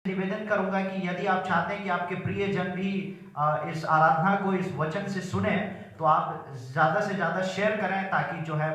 निवेदन करूंगा कि यदि आप चाहते हैं कि आपके प्रियजन भी इस आराधना को, इस वचन से सुने, तो आप ज्यादा से ज्यादा शेयर करें ताकि जो है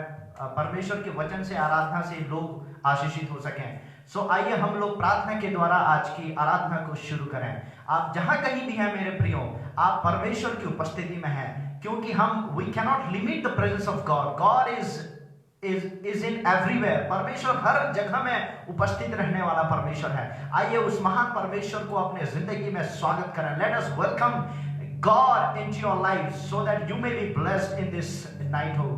परमेश्वर के वचन से, आराधना से लोग आशीषित हो सकें। सो आइए हम लोग प्रार्थना के द्वारा आज की आराधना को शुरू करें। आप जहां कहीं भी हैं मेरे प्रियो, आप परमेश्वर की उपस्थिति में हैं, क्योंकि हम we can not limit the presence of God. God is in everywhere. परमेश्वर हर जगह में उपस्थित रहने वाला परमेश्वर है। आइए उस महान परमेश्वर को अपने जिंदगी में स्वागत करें। Let us welcome God into your life so that you may be blessed in this night. Oh,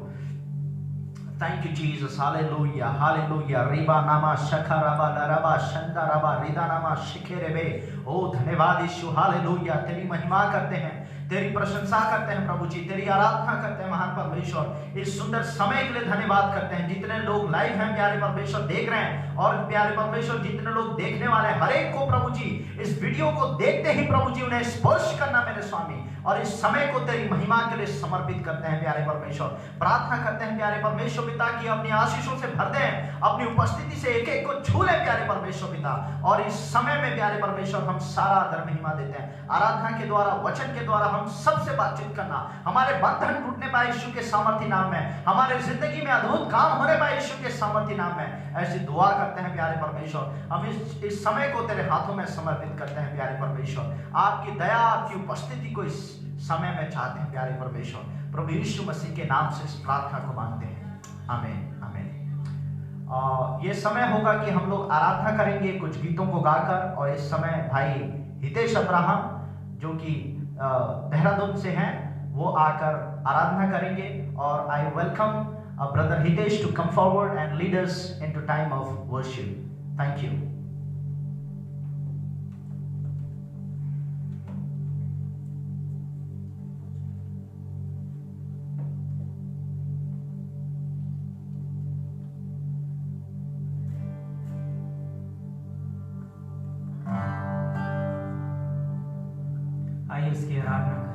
thank you Jesus. Hallelujah, hallelujah. Riba nama shakaraba laraba shandaraba rida nama shikerebe. Oh धन्यवाद यीशु, hallelujah. तेरी महिमा करते हैं, तेरी प्रशंसा करते हैं प्रभु जी, तेरी आराधना करते हैं महान परमेश्वर। इस सुंदर समय के लिए धन्यवाद करते हैं। जितने लोग लाइव हैं प्यारे परमेश्वर देख रहे हैं, और प्यारे परमेश्वर जितने लोग देखने वाले हैं, हर एक को प्रभु जी इस वीडियो को देखते ही प्रभु जी उन्हें स्पर्श करना मेरे स्वामी, और इस समय को तेरी महिमा के लिए समर्पित करते हैं प्यारे परमेश्वर। प्रार्थना करते हैं प्यारे परमेश्वर पिता की अपनी आशीषों से भर दें, अपनी उपस्थिति से एक एक को छू ले प्यारे परमेश्वर पिता। और इस समय में प्यारे परमेश्वर हम सारा आदर महिमा देते हैं। आराधना के द्वारा, वचन के द्वारा हम सबसे बातचीत करना, हमारे बंधन टूटने पाए यीशु के सामर्थी नाम में, हमारे जिंदगी में अद्भुत काम होने पाए यीशु के सामर्थी नाम में, ऐसी दुआ करते हैं प्यारे परमेश्वर। हम इस समय को तेरे हाथों में समर्पित करते हैं प्यारे परमेश्वर। आपकी दया, आपकी उपस्थिति को इस समय में चाहते हैं प्यारे परमेश्वर। प्रभु यीशु मसीह के नाम से इस प्रार्थना को मांगते हैं, आमीन आमीन। ये समय होगा कि हम लोग आराधना करेंगे कुछ गीतों को गाकर, और इस समय भाई हितेश अब्राहम जो कि देहरादून से हैं, वो आकर आराधना करेंगे। और I welcome brother Hitesh to come forward and lead us into time of worship. Thank you. आइए उसकी आराधना करें।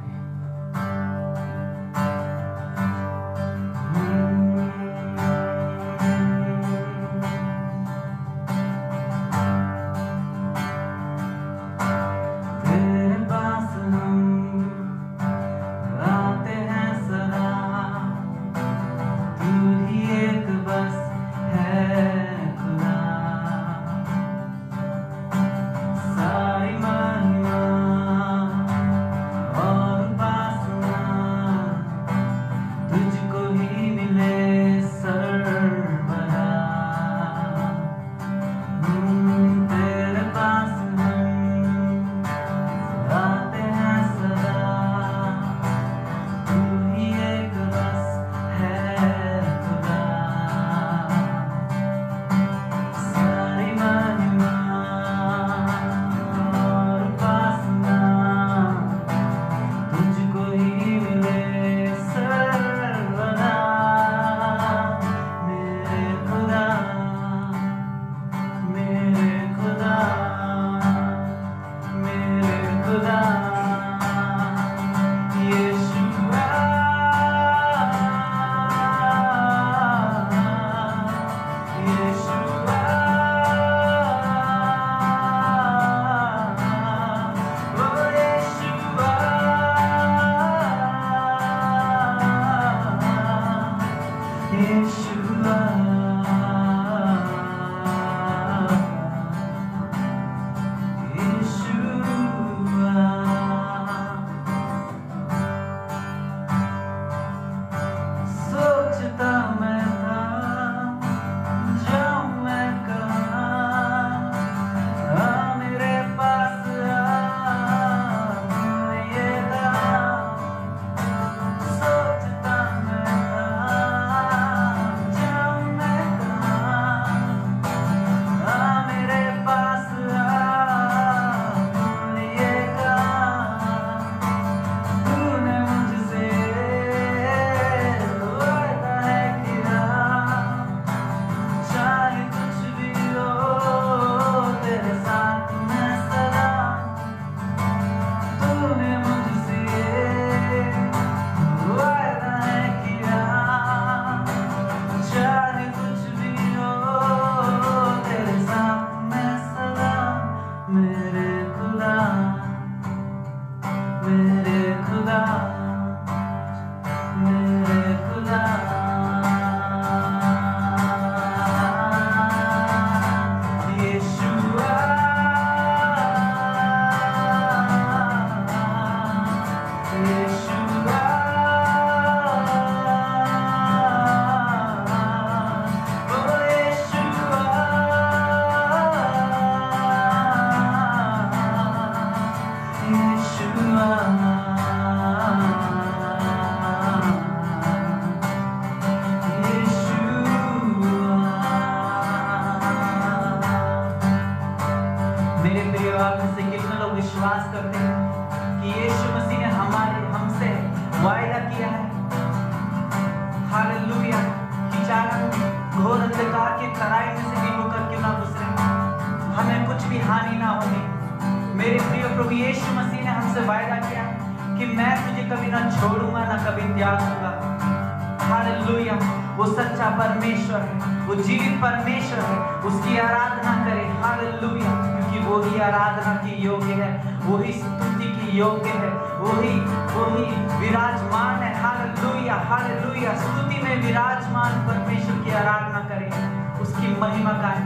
तेरे पास हम आते हैं सदा, तू ही एक बस है खुदा। सारी महिमा और मेरे प्रिय, आप में से कितने लोग विश्वास करते हैं कि यीशु मसीह ने हमसे वायदा किया है, हालेलुया, कि चाहे हम घोर अंधकार की तराई में से भी होकर क्यों ना गुजरे, हमें कुछ भी हानि ना होगी। मेरे प्रिय, प्रभु यीशु मसीह ने हमसे वायदा किया कि मैं तुझे कभी ना छोड़ूंगा ना कभी त्याग दूंगा। हालेलुया, वो सच्चा परमेश्वर है, वो जीवित परमेश्वर है, उसकी आराधना करें। हालेलुया, क्योंकि वो ही आराधना की योग्य है, वो ही स्तुति की योग्य है, वो ही विराजमान है। हालेलुया, हालेलुया, स्तुति में विराजमान परमेश्वर की आराधना करें, उसकी महिमा गाएं।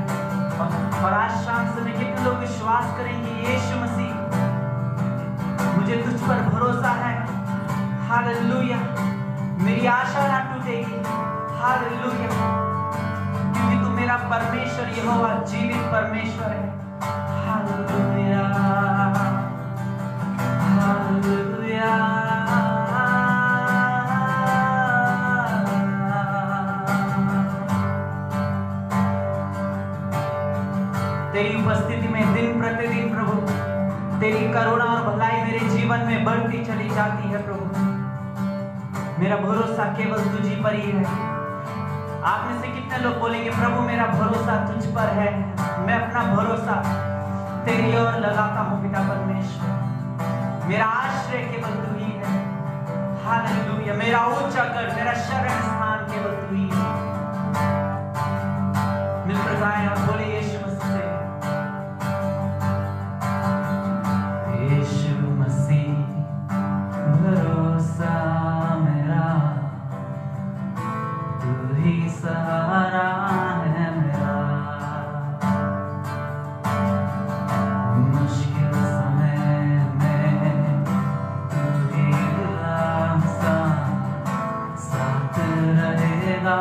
और आज शाम समय कितने लोग विश्वास करेंगे, यीशु मसीह मुझे तुझ पर भरोसा है। हालेलुया, मेरी आशा ना टूटेगी। हालेलुया, क्योंकि तू मेरा परमेश्वर यहोवा जीवित परमेश्वर है। हालेलुया, हालेलुया, तेरी उपस्थिति में दिन प्रतिदिन प्रभु तेरी करुणा और भलाई मेरे जीवन में बढ़ती चली जाती है। प्रभु, मेरा भरोसा केवल तुझी पर ही है। आप में से कितने लोग बोलेंगे, प्रभु मेरा भरोसा तुझ पर है, मैं अपना भरोसा तेरी ओर लगाता हूँ पिता परमेश्वर, मेरा आश्रय केवल तू ही है। हालेलुया, मेरा ऊंचा गढ़, मेरा शरण स्थान केवल तू ही है। मिलकर गाएं और बोले यीशु मसीह से, यीशु मसीह भरोसा मेरा, तू ही सहारा है मेरा, मुश्किल समय में तू ही दिलासा साथ रहेगा।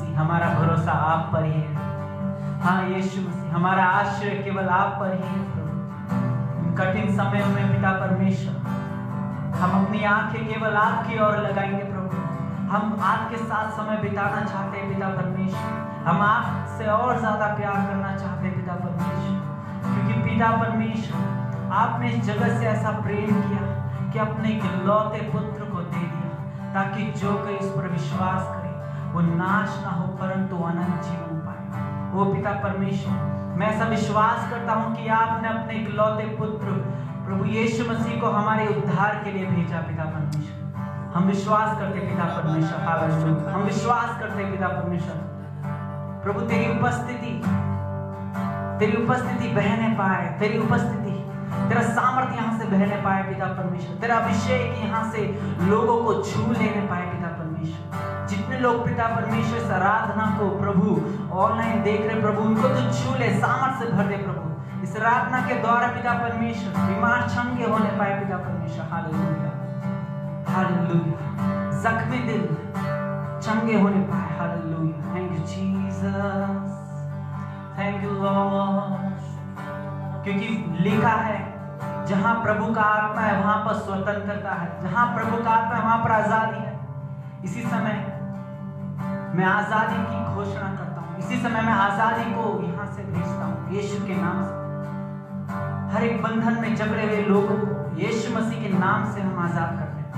मसीह हमारा भरोसा आप पर ही है। हाँ यीशु मसीह हमारा आश्रय केवल आप पर ही है प्रभु। इन कठिन समयों में पिता परमेश्वर हम अपनी आंखें केवल आपकी ओर लगाएंगे प्रभु। हम आपके साथ समय बिताना चाहते हैं पिता परमेश्वर। हम आपसे और ज्यादा प्यार करना चाहते हैं पिता परमेश्वर, क्योंकि पिता परमेश्वर आपने इस जगत से ऐसा प्रेम किया कि अपने इकलौते पुत्र को दे दिया, ताकि जो कोई उस पर विश्वास करे वो नाश ना हो परंतु अनंत जीवन पाए। वो पिता परमेश्वर मैं ऐसा विश्वास करता हूँ कि आपने अपने इकलौते पुत्र प्रभु यीशु मसीह को हमारे उद्धार के लिए भेजा पिता परमेश्वर। हम विश्वास करते पिता परमेश्वर, हालेलुया। हम विश्वास करते पिता परमेश्वर प्रभु तेरी उपस्थिति बहने पाए, तेरी उपस्थिति तेरा सामर्थ्य यहाँ से बहने पाए पिता परमेश्वर। तेरा अभिषेक यहाँ से लोगों को छू लेने पाए पिता परमेश्वर। जितने लोग पिता परमेश्वर इस आराधना को प्रभु ऑनलाइन देख रहे प्रभु, उनको तो छू ले, सामर्थ्य से भर दे प्रभु। इस आराधना के द्वारा पिता परमेश्वर बीमार चंगे होने पाए पिता परमेश्वर, हालेलुया हालेलुया। जख्मी दिल चंगे होने पाए, hallelujah. Thank you Jesus, thank you Lord. क्योंकि लिखा है जहां प्रभु का आत्मा है वहां पर स्वतंत्रता है, जहां प्रभु का आत्मा है वहां पर आजादी है। इसी समय मैं आजादी की घोषणा करता हूं, इसी समय मैं आजादी को यहां से भेजता हूं यीशु के नाम से। हर एक बंधन में जकड़े हुए लोगों को यीशु मसीह के नाम से हम आजाद करते हैं।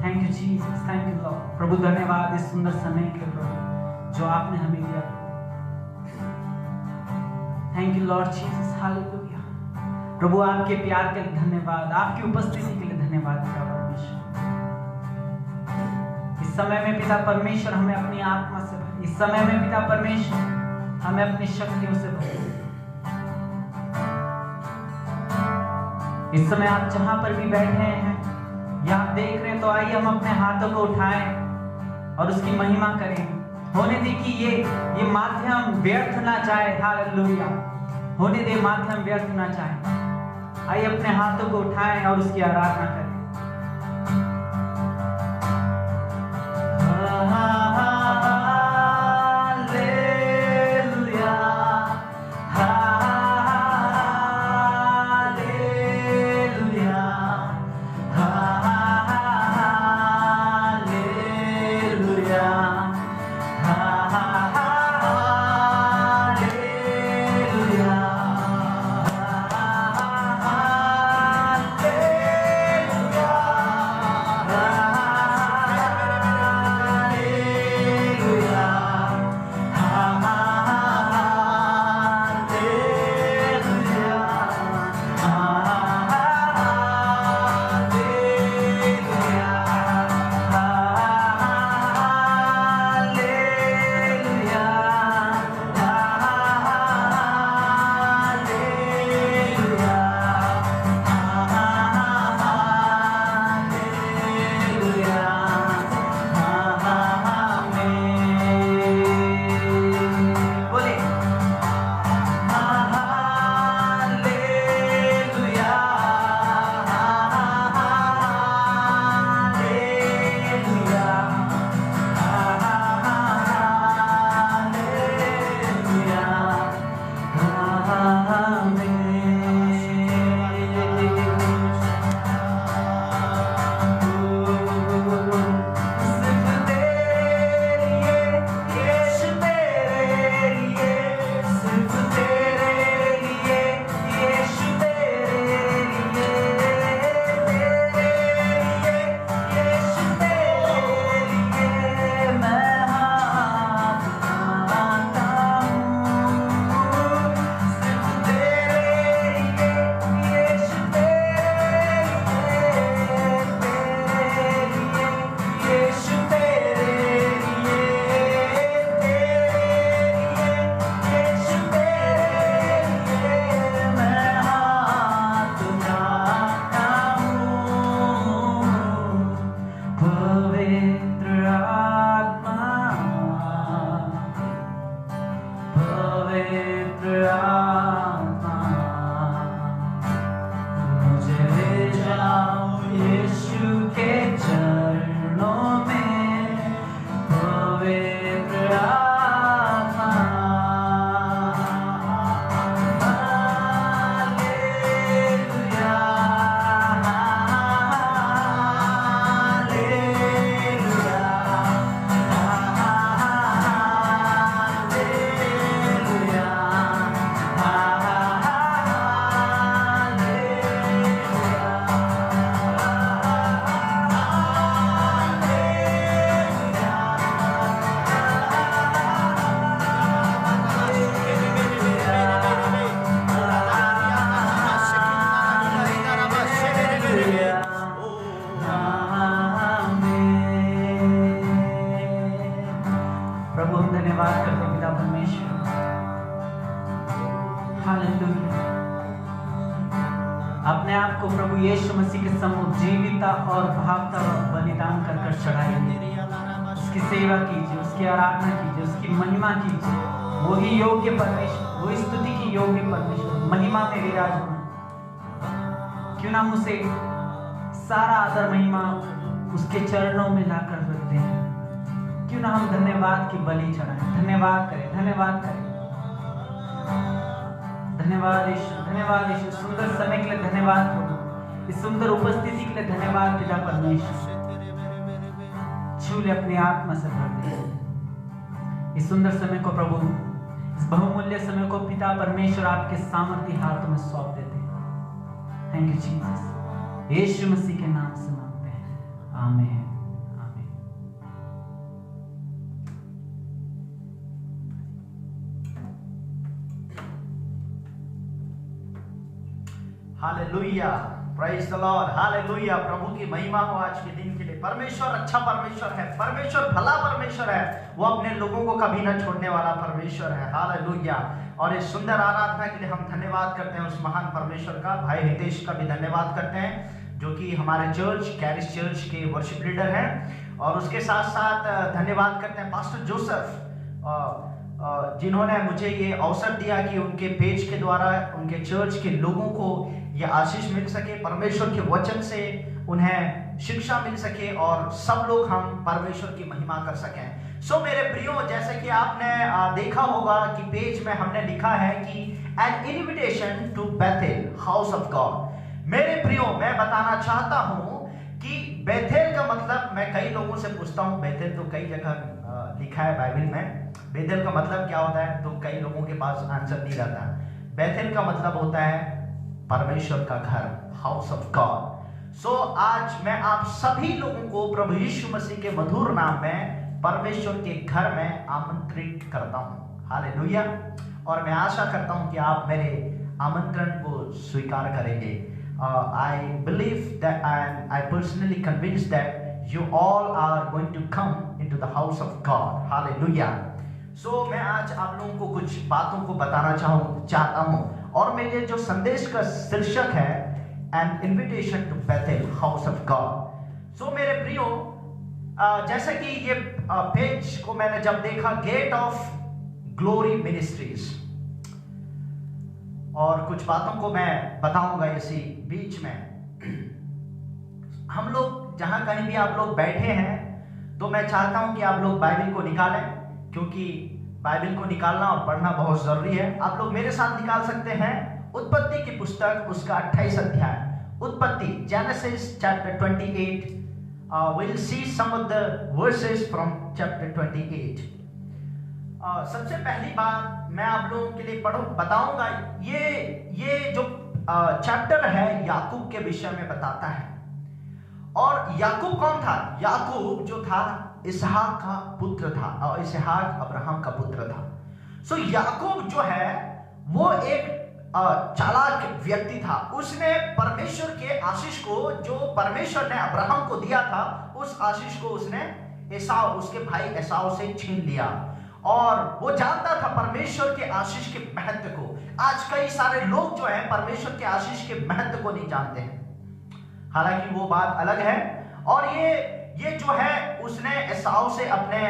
Thank you Jesus, thank you Lord. प्रभु धन्यवाद इस सुंदर समय के लिए प्रभु जो आपने हमें दिया। Thank you Lord Jesus, hallelujah. प्रभु आपके प्यार के लिए धन्यवाद, आपकी उपस्थिति के लिए धन्यवाद पिता परमेश्वर। इस समय में पिता परमेश्वर हमें अपनी आत्मा से भर, इस समय में पिता परमेश्वर हमें अपनी शक्तियों से भर। इस समय आप जहां पर भी बैठे हैं या आप देख रहे हैं तो आइए हम अपने हाथों को उठाएं और उसकी महिमा करें। होने दे कि ये माध्यम व्यर्थ ना जाए, हालेलुया। होने दे माध्यम व्यर्थ ना जाए। आइए अपने हाथों को उठाएं और उसकी आराधना करें। हम धन्यवाद करते हैं पिता परमेश्वर। हालेलुया। अपने आप को प्रभु यीशु मसीह के सम्मुख जीविता और भावता बलिदान कर कर चढ़ाइए। उसकी सेवा कीजिए, उसकी आराधना कीजिए, उसकी महिमा कीजिए। वही योग्य परमेश्वर, वही स्तुति की योग्य परमेश्वर, महिमा में विराजमान। क्यों ना उसे सारा आदर महिमा उसके चरणों में लाकर रखते हैं। क्यों ना हम धन्यवाद की बलि चढ़ाएं, धन्यवाद करें, धन्यवाद करें। धन्यवाद यीशु, धन्यवाद यीशु। सुंदर समय के लिए धन्यवाद प्रभु, इस सुंदर उपस्थिति के लिए धन्यवाद पिता परमेश्वर। छू ले, अपनी आत्मा से भर दे इस सुंदर समय को प्रभु, इस बहुमूल्य समय को पिता परमेश्वर आपके सामर्थ्य हाथों में सौंप देते हैं। Thank you Jesus. यीशु मसीह के नाम से मांगते हैं, आमीन, आमीन। Hallelujah, praise the Lord, hallelujah. प्रभु की महिमा हो आज के दिन के लिए। परमेश्वर अच्छा परमेश्वर है, परमेश्वर भला परमेश्वर है। वो अपने लोगों को कभी न छोड़ने वाला परमेश्वर है। हालेलुया। और इस सुंदर आराधना के लिए हम धन्यवाद करते हैं उस महान परमेश्वर का। भाई हितेश का भी धन्यवाद करते हैं, जो कि हमारे चर्च कैरिस चर्च के वर्शिप लीडर हैं। और उसके साथ साथ धन्यवाद करते हैं पास्टर जोसेफ, जिन्होंने मुझे ये अवसर दिया कि उनके पेज के द्वारा उनके चर्च के लोगों को ये आशीष मिल सके, परमेश्वर के वचन से उन्हें शिक्षा मिल सके और सब लोग हम परमेश्वर की महिमा कर सकें। सो मेरे प्रियो, जैसे कि आपने देखा होगा कि पेज में हमने लिखा है कि an invitation to Bethel house of God. मेरे प्रियो, मैं बताना चाहता हूं कि बेथेल का मतलब, मैं कई लोगों से पूछता हूं, बेथेल तो कई जगह लिखा है बाइबल में, बेथेल का मतलब क्या होता है, तो कई लोगों के पास आंसर नहीं रहता। बेथेल का मतलब होता है परमेश्वर का घर, हाउस ऑफ गॉड। सो आज मैं आप सभी लोगों को प्रभु यीशु मसीह के मधुर नाम में परमेश्वर के घर में आमंत्रित करता हूं। हालेलुया। और मैं आशा करता हूं कि आप मेरे आमंत्रण को स्वीकार करेंगे। I believe that and I personally convinced that you all are going to come into the house of God. Hallelujah. So मैं आज आप लोगों को कुछ बातों को बताना चाहता हूँ, और मेरे जो संदेश का शीर्षक है An Invitation to Bethel House of God. So मेरे प्रियो, जैसे कि ये पेज को मैंने जब देखा, गेट ऑफ ग्लोरी मिनिस्ट्रीज, और कुछ बातों को मैं बताऊंगा इसी बीच में। हम लोग जहां कहीं भी आप लोग बैठे हैं, तो मैं चाहता हूं कि आप लोग बाइबल को निकालें, क्योंकि बाइबल को निकालना और पढ़ना बहुत जरूरी है। आप लोग मेरे साथ निकाल सकते हैं उत्पत्ति की पुस्तक, उसका 28 अध्याय। उत्पत्ति, genesis chapter 28। we'll see some of the verses from chapter 28. सबसे पहली बात मैं आप लोगों के लिए बताऊंगा, ये जो चैप्टर है याकूब के विषय में बताता है। और याकूब कौन था? याकूब जो था इसहाक का पुत्र था, और इसहाक अब्राहम का पुत्र था। सो याकूब जो है वो एक चालाक व्यक्ति था। उसने परमेश्वर के आशीष को, जो परमेश्वर ने अब्राहम को दिया था, उस आशीष को उसने एसाव, उसके भाई एसाव से छीन लिया। और वो जानता था परमेश्वर के आशीष के महत्व को। आज कई सारे लोग जो हैं परमेश्वर के आशीष के महत्व को नहीं जानते हैं, हालांकि वो बात अलग है। और ये जो है, उसने एसाव से अपने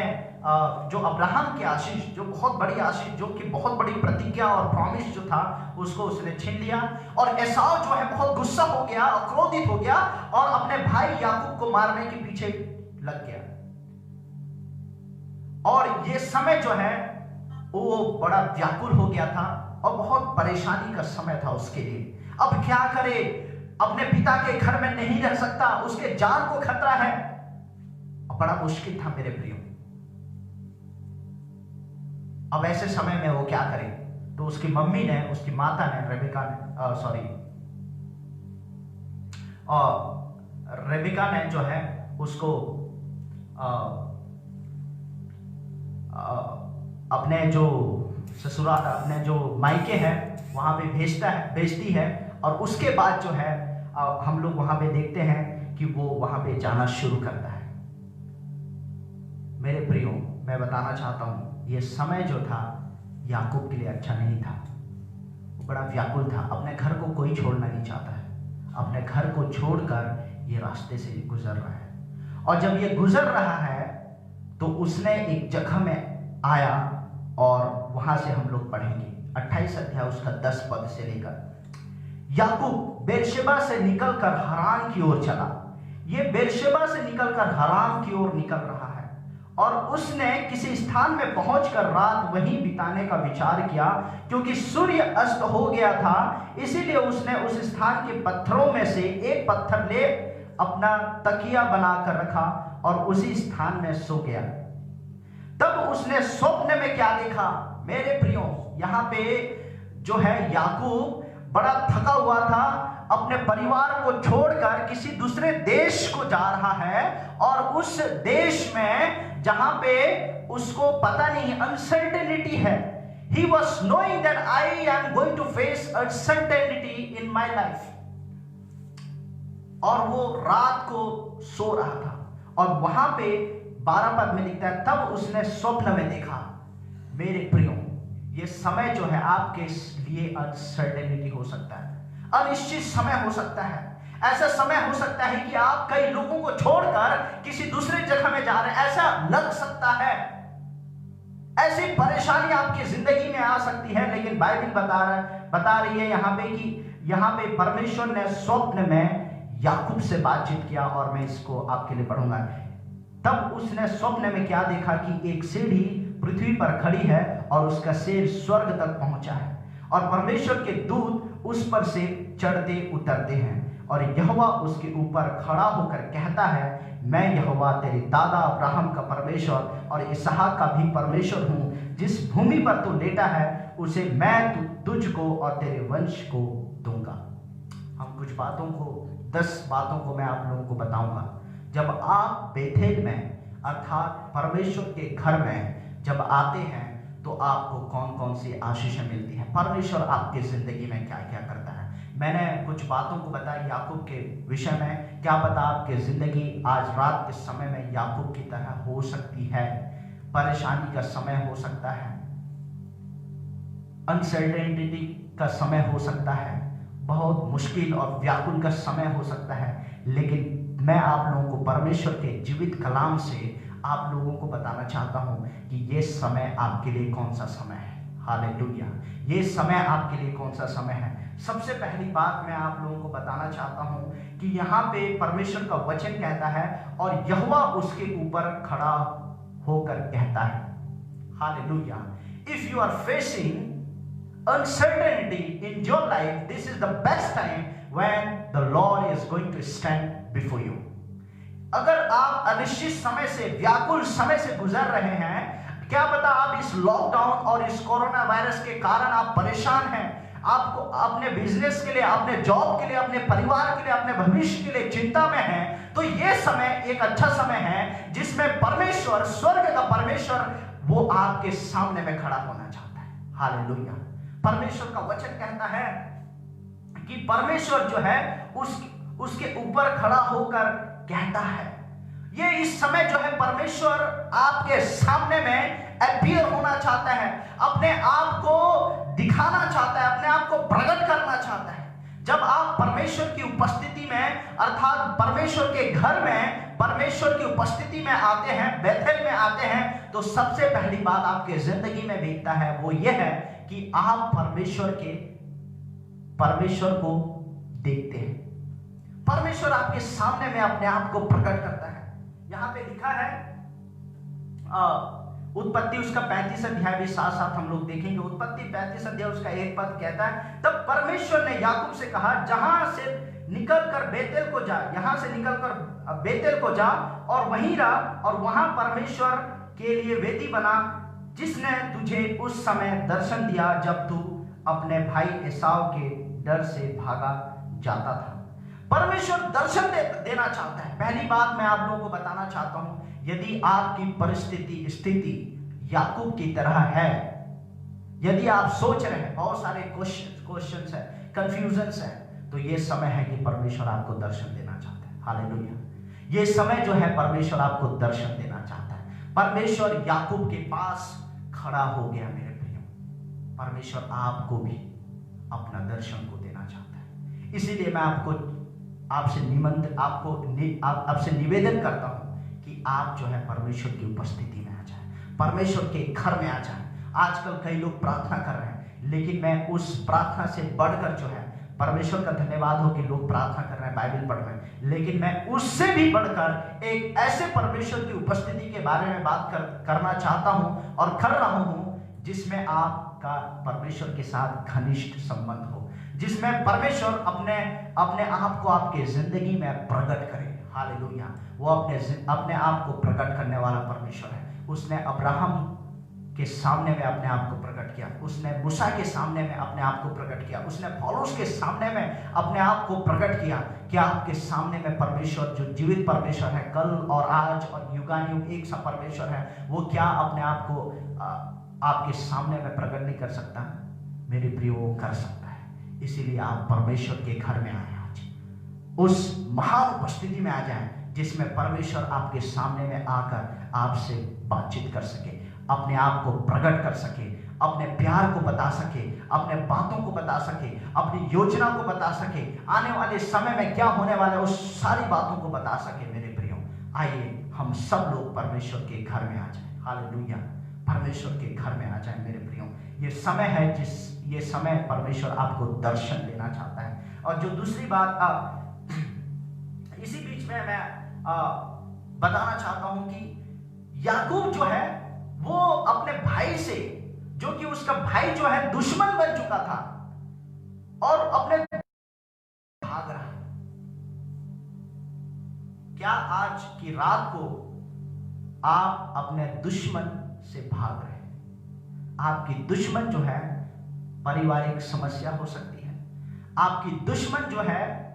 जो अब्राहम की आशीष, जो बहुत बड़ी आशीष, जो कि बहुत बड़ी प्रतिज्ञा और प्रॉमिस जो था, उसको उसने छीन लिया। और एसाव जो है बहुत गुस्सा हो गया और क्रोधित हो गया, और अपने भाई याकूब को मारने के पीछे लग गया। और ये समय जो है वो बड़ा व्याकुल हो गया था, और बहुत परेशानी का समय था उसके लिए। अब क्या करे, अपने पिता के घर में नहीं रह सकता, उसके जान को खतरा है, बड़ा मुश्किल था मेरे प्रियो। अब ऐसे समय में वो क्या करे, तो उसकी मम्मी ने, उसकी माता ने, रेबिका ने जो है उसको अपने जो ससुराल, अपने जो मायके हैं वहां पे भेजती है। और उसके बाद जो है हम लोग वहां पे देखते हैं कि वो वहां पे जाना शुरू करता है। मेरे प्रियो, मैं बताना चाहता हूं ये समय जो था याकूब के लिए अच्छा नहीं था। वो बड़ा व्याकुल था। अपने घर को कोई छोड़ना नहीं चाहता है, अपने घर को छोड़कर ये रास्ते से गुजर रहा है। और जब ये गुजर रहा है तो उसने एक जगह में आया, और वहां से हम लोग पढ़ेंगे 28 अध्याय उसका 10 पद से लेकर। याकूब बेरशेबा से निकलकर हरान की ओर चला। ये बेरशेबा से निकलकर हरान की ओर निकल रहा है, और उसने किसी स्थान में पहुंचकर रात वहीं बिताने का विचार किया, क्योंकि सूर्य अस्त हो गया था। इसीलिए उसने उस स्थान के पत्थरों में से एक पत्थर ले अपना तकिया बनाकर रखा और उसी स्थान में सो गया। तब उसने स्वप्न में क्या देखा? मेरे प्रियो, यहाँ पे जो है याकूब बड़ा थका हुआ था, अपने परिवार को छोड़कर किसी दूसरे देश को जा रहा है, और उस देश में जहां पे उसको पता नहीं, अनसर्टेनिटी है। He was knowing that I am going to face uncertainty in my life। और वो रात को सो रहा था, और वहां पे 12 पद में लिखता है, तब उसने स्वप्न में देखा। मेरे प्रियो, ये समय जो है आपके लिए अनसर्टेनिटी हो सकता है, अनिश्चित समय हो सकता है। ऐसा समय हो सकता है कि आप कई लोगों को छोड़कर किसी दूसरे जगह में जा रहे हैं, ऐसा लग सकता है। ऐसी परेशानी आपकी जिंदगी में आ सकती है, लेकिन बाइबल बता रही है यहाँ पे कि यहाँ पे परमेश्वर ने स्वप्न में याकूब से बातचीत किया, और मैं इसको आपके लिए पढ़ूंगा। तब उसने स्वप्न में क्या देखा कि एक सीढ़ी पृथ्वी पर खड़ी है, और उसका सिर स्वर्ग तक पहुंचा है, और परमेश्वर के दूत उस पर से चढ़ते उतरते हैं, और यहोवा उसके ऊपर खड़ा होकर कहता है, मैं यहोवा तेरे दादा अब्राहम का परमेश्वर और इसहाक का भी परमेश्वर हूं। जिस भूमि पर तू लेटा है उसे मैं तुझको और तेरे वंश को दूंगा। हम कुछ बातों को, 10 बातों को मैं आप लोगों को बताऊंगा। जब आप बेथेल में अर्थात परमेश्वर के घर में जब आते हैं तो आपको कौन कौन सी आशीषें मिलती हैं, परमेश्वर आपकी जिंदगी में क्या क्या करता है। मैंने कुछ बातों को बताया याकूब के विषय में। क्या पता आपकी जिंदगी आज रात के समय में याकूब की तरह हो सकती है। परेशानी का समय हो सकता है, अनसर्टेनिटी का समय हो सकता है, बहुत मुश्किल और व्याकुल का समय हो सकता है, लेकिन मैं आप लोगों को परमेश्वर के जीवित कलाम से आप लोगों को बताना चाहता हूं कि ये समय आपके लिए कौन सा समय है। हालेलुया, ये समय आपके लिए कौन सा समय है। सबसे पहली बात मैं आप लोगों को बताना चाहता हूं कि यहाँ पे परमेश्वर का वचन कहता है, और यहोवा उसके ऊपर खड़ा होकर कहता है। Hallelujah. If you are facing uncertainty in your life, this is the best time when the Lord is going to stand before you। अगर आप अनिश्चित समय से, व्याकुल समय से गुजर रहे हैं, क्या पता आप इस लॉकडाउन और इस कोरोना वायरस के कारण आप परेशान हैं, आपको अपने बिजनेस के लिए, अपने जॉब के लिए, अपने परिवार के लिए, अपने भविष्य के लिए चिंता में हैं, तो ये समय एक अच्छा समय है जिसमें परमेश्वर, स्वर्ग का परमेश्वर, वो आपके सामने में खड़ा होना चाहता है। हालेलुया। परमेश्वर का वचन कहता है कि परमेश्वर जो है उसके ऊपर खड़ा होकर कहता है। ये इस समय जो है परमेश्वर आपके सामने में अपीयर होना चाहता है, अपने आप को दिखाना चाहता है, अपने आप को प्रकट करना चाहता है। जब आप परमेश्वर की उपस्थिति में अर्थात परमेश्वर के घर में परमेश्वर की उपस्थिति में आते हैं, बेथेल में आते हैं, तो सबसे पहली बात आपके जिंदगी में बीतता है वो ये है कि आप परमेश्वर को देखते हैं। परमेश्वर आपके सामने में अपने आप को प्रकट करता है। यहां पे लिखा है उत्पत्ति उसका 35 अध्याय भी साथ साथ हम लोग देखेंगे। उत्पत्ति 35 अध्याय उसका 1 पद कहता है, तब परमेश्वर ने याकूब से कहा, जहां से निकलकर बेतेल को जा, यहां से निकलकर बेतेल को जा और वहीं रह, और वहां परमेश्वर के लिए वेदी बना, जिसने तुझे उस समय दर्शन दिया जब तू अपने भाई एसाव के डर से भागा जाता था। परमेश्वर दर्शन देना चाहता है। पहली बात मैं आप लोगों को बताना चाहता हूं, यदि आपकी स्थिति याकूब की तरह है, यदि आप सोच रहे हैं, बहुत सारे क्वेश्चंस है, कंफ्यूजन्स है, तो ये समय है कि परमेश्वर आपको दर्शन देना चाहता है। हालेलुया। ये समय जो है परमेश्वर आपको दर्शन देना चाहता है। परमेश्वर याकूब के पास खड़ा हो गया मेरे प्रियो। परमेश्वर आपको भी अपना दर्शन को देना चाहता है। इसीलिए मैं आपसे निवेदन करता हूं कि आप जो है परमेश्वर की उपस्थिति में आ जाए, परमेश्वर के घर में आ जाए। आजकल कई लोग प्रार्थना कर रहे हैं, लेकिन मैं उस प्रार्थना से बढ़कर जो है, परमेश्वर का धन्यवाद हो कि लोग प्रार्थना कर रहे हैं, बाइबल पढ़ रहे हैं, लेकिन मैं उससे भी बढ़कर एक ऐसे परमेश्वर की उपस्थिति के बारे में बात करना चाहता हूं और कर रहा हूं जिसमें आपका परमेश्वर के साथ घनिष्ठ संबंध हो, जिसमें परमेश्वर अपने आप को आपके जिंदगी में प्रकट करे। हालेलुया। वो अपने आप को प्रकट करने वाला परमेश्वर है। उसने अब्राहम के सामने में अपने आप को प्रकट किया, उसने मूसा के सामने में अपने आप को प्रकट किया, उसने पौलुस के सामने में अपने आप को प्रकट किया। क्या आपके सामने में परमेश्वर जो जीवित परमेश्वर है, कल और आज और युगानुयुग एक सा परमेश्वर है, वो क्या अपने आप को आपके सामने में प्रकट नहीं कर सकता? मेरे प्रियो, वो कर सकता है। इसीलिए आप परमेश्वर के घर में आए, आज उस महान उपस्थिति में आ जाएं जिसमें परमेश्वर आपके सामने में आकर आपसे बातचीत कर सके, अपने आप को प्रकट कर सके, अपने प्यार को बता सके, अपने बातों को बता सके, अपनी योजना को बता सके, आने वाले समय में क्या होने वाला है उस सारी बातों को बता सके। मेरे प्रियो, आइए हम सब लोग परमेश्वर के घर में आ जाएं। हालेलुया। परमेश्वर के घर में आ जाएं मेरे प्रियो। ये समय है ये समय परमेश्वर आपको दर्शन देना चाहता है। और जो दूसरी बात इसी बीच में मैं बताना चाहता हूं कि याकूब जो है वो अपने भाई से, जो कि उसका भाई जो है दुश्मन बन चुका था और अपने भाग रहा है। क्या आज की रात को आप अपने दुश्मन से भाग रहे हैं? आपकी दुश्मन जो है पारिवारिक समस्या हो सकती है, आपकी दुश्मन जो है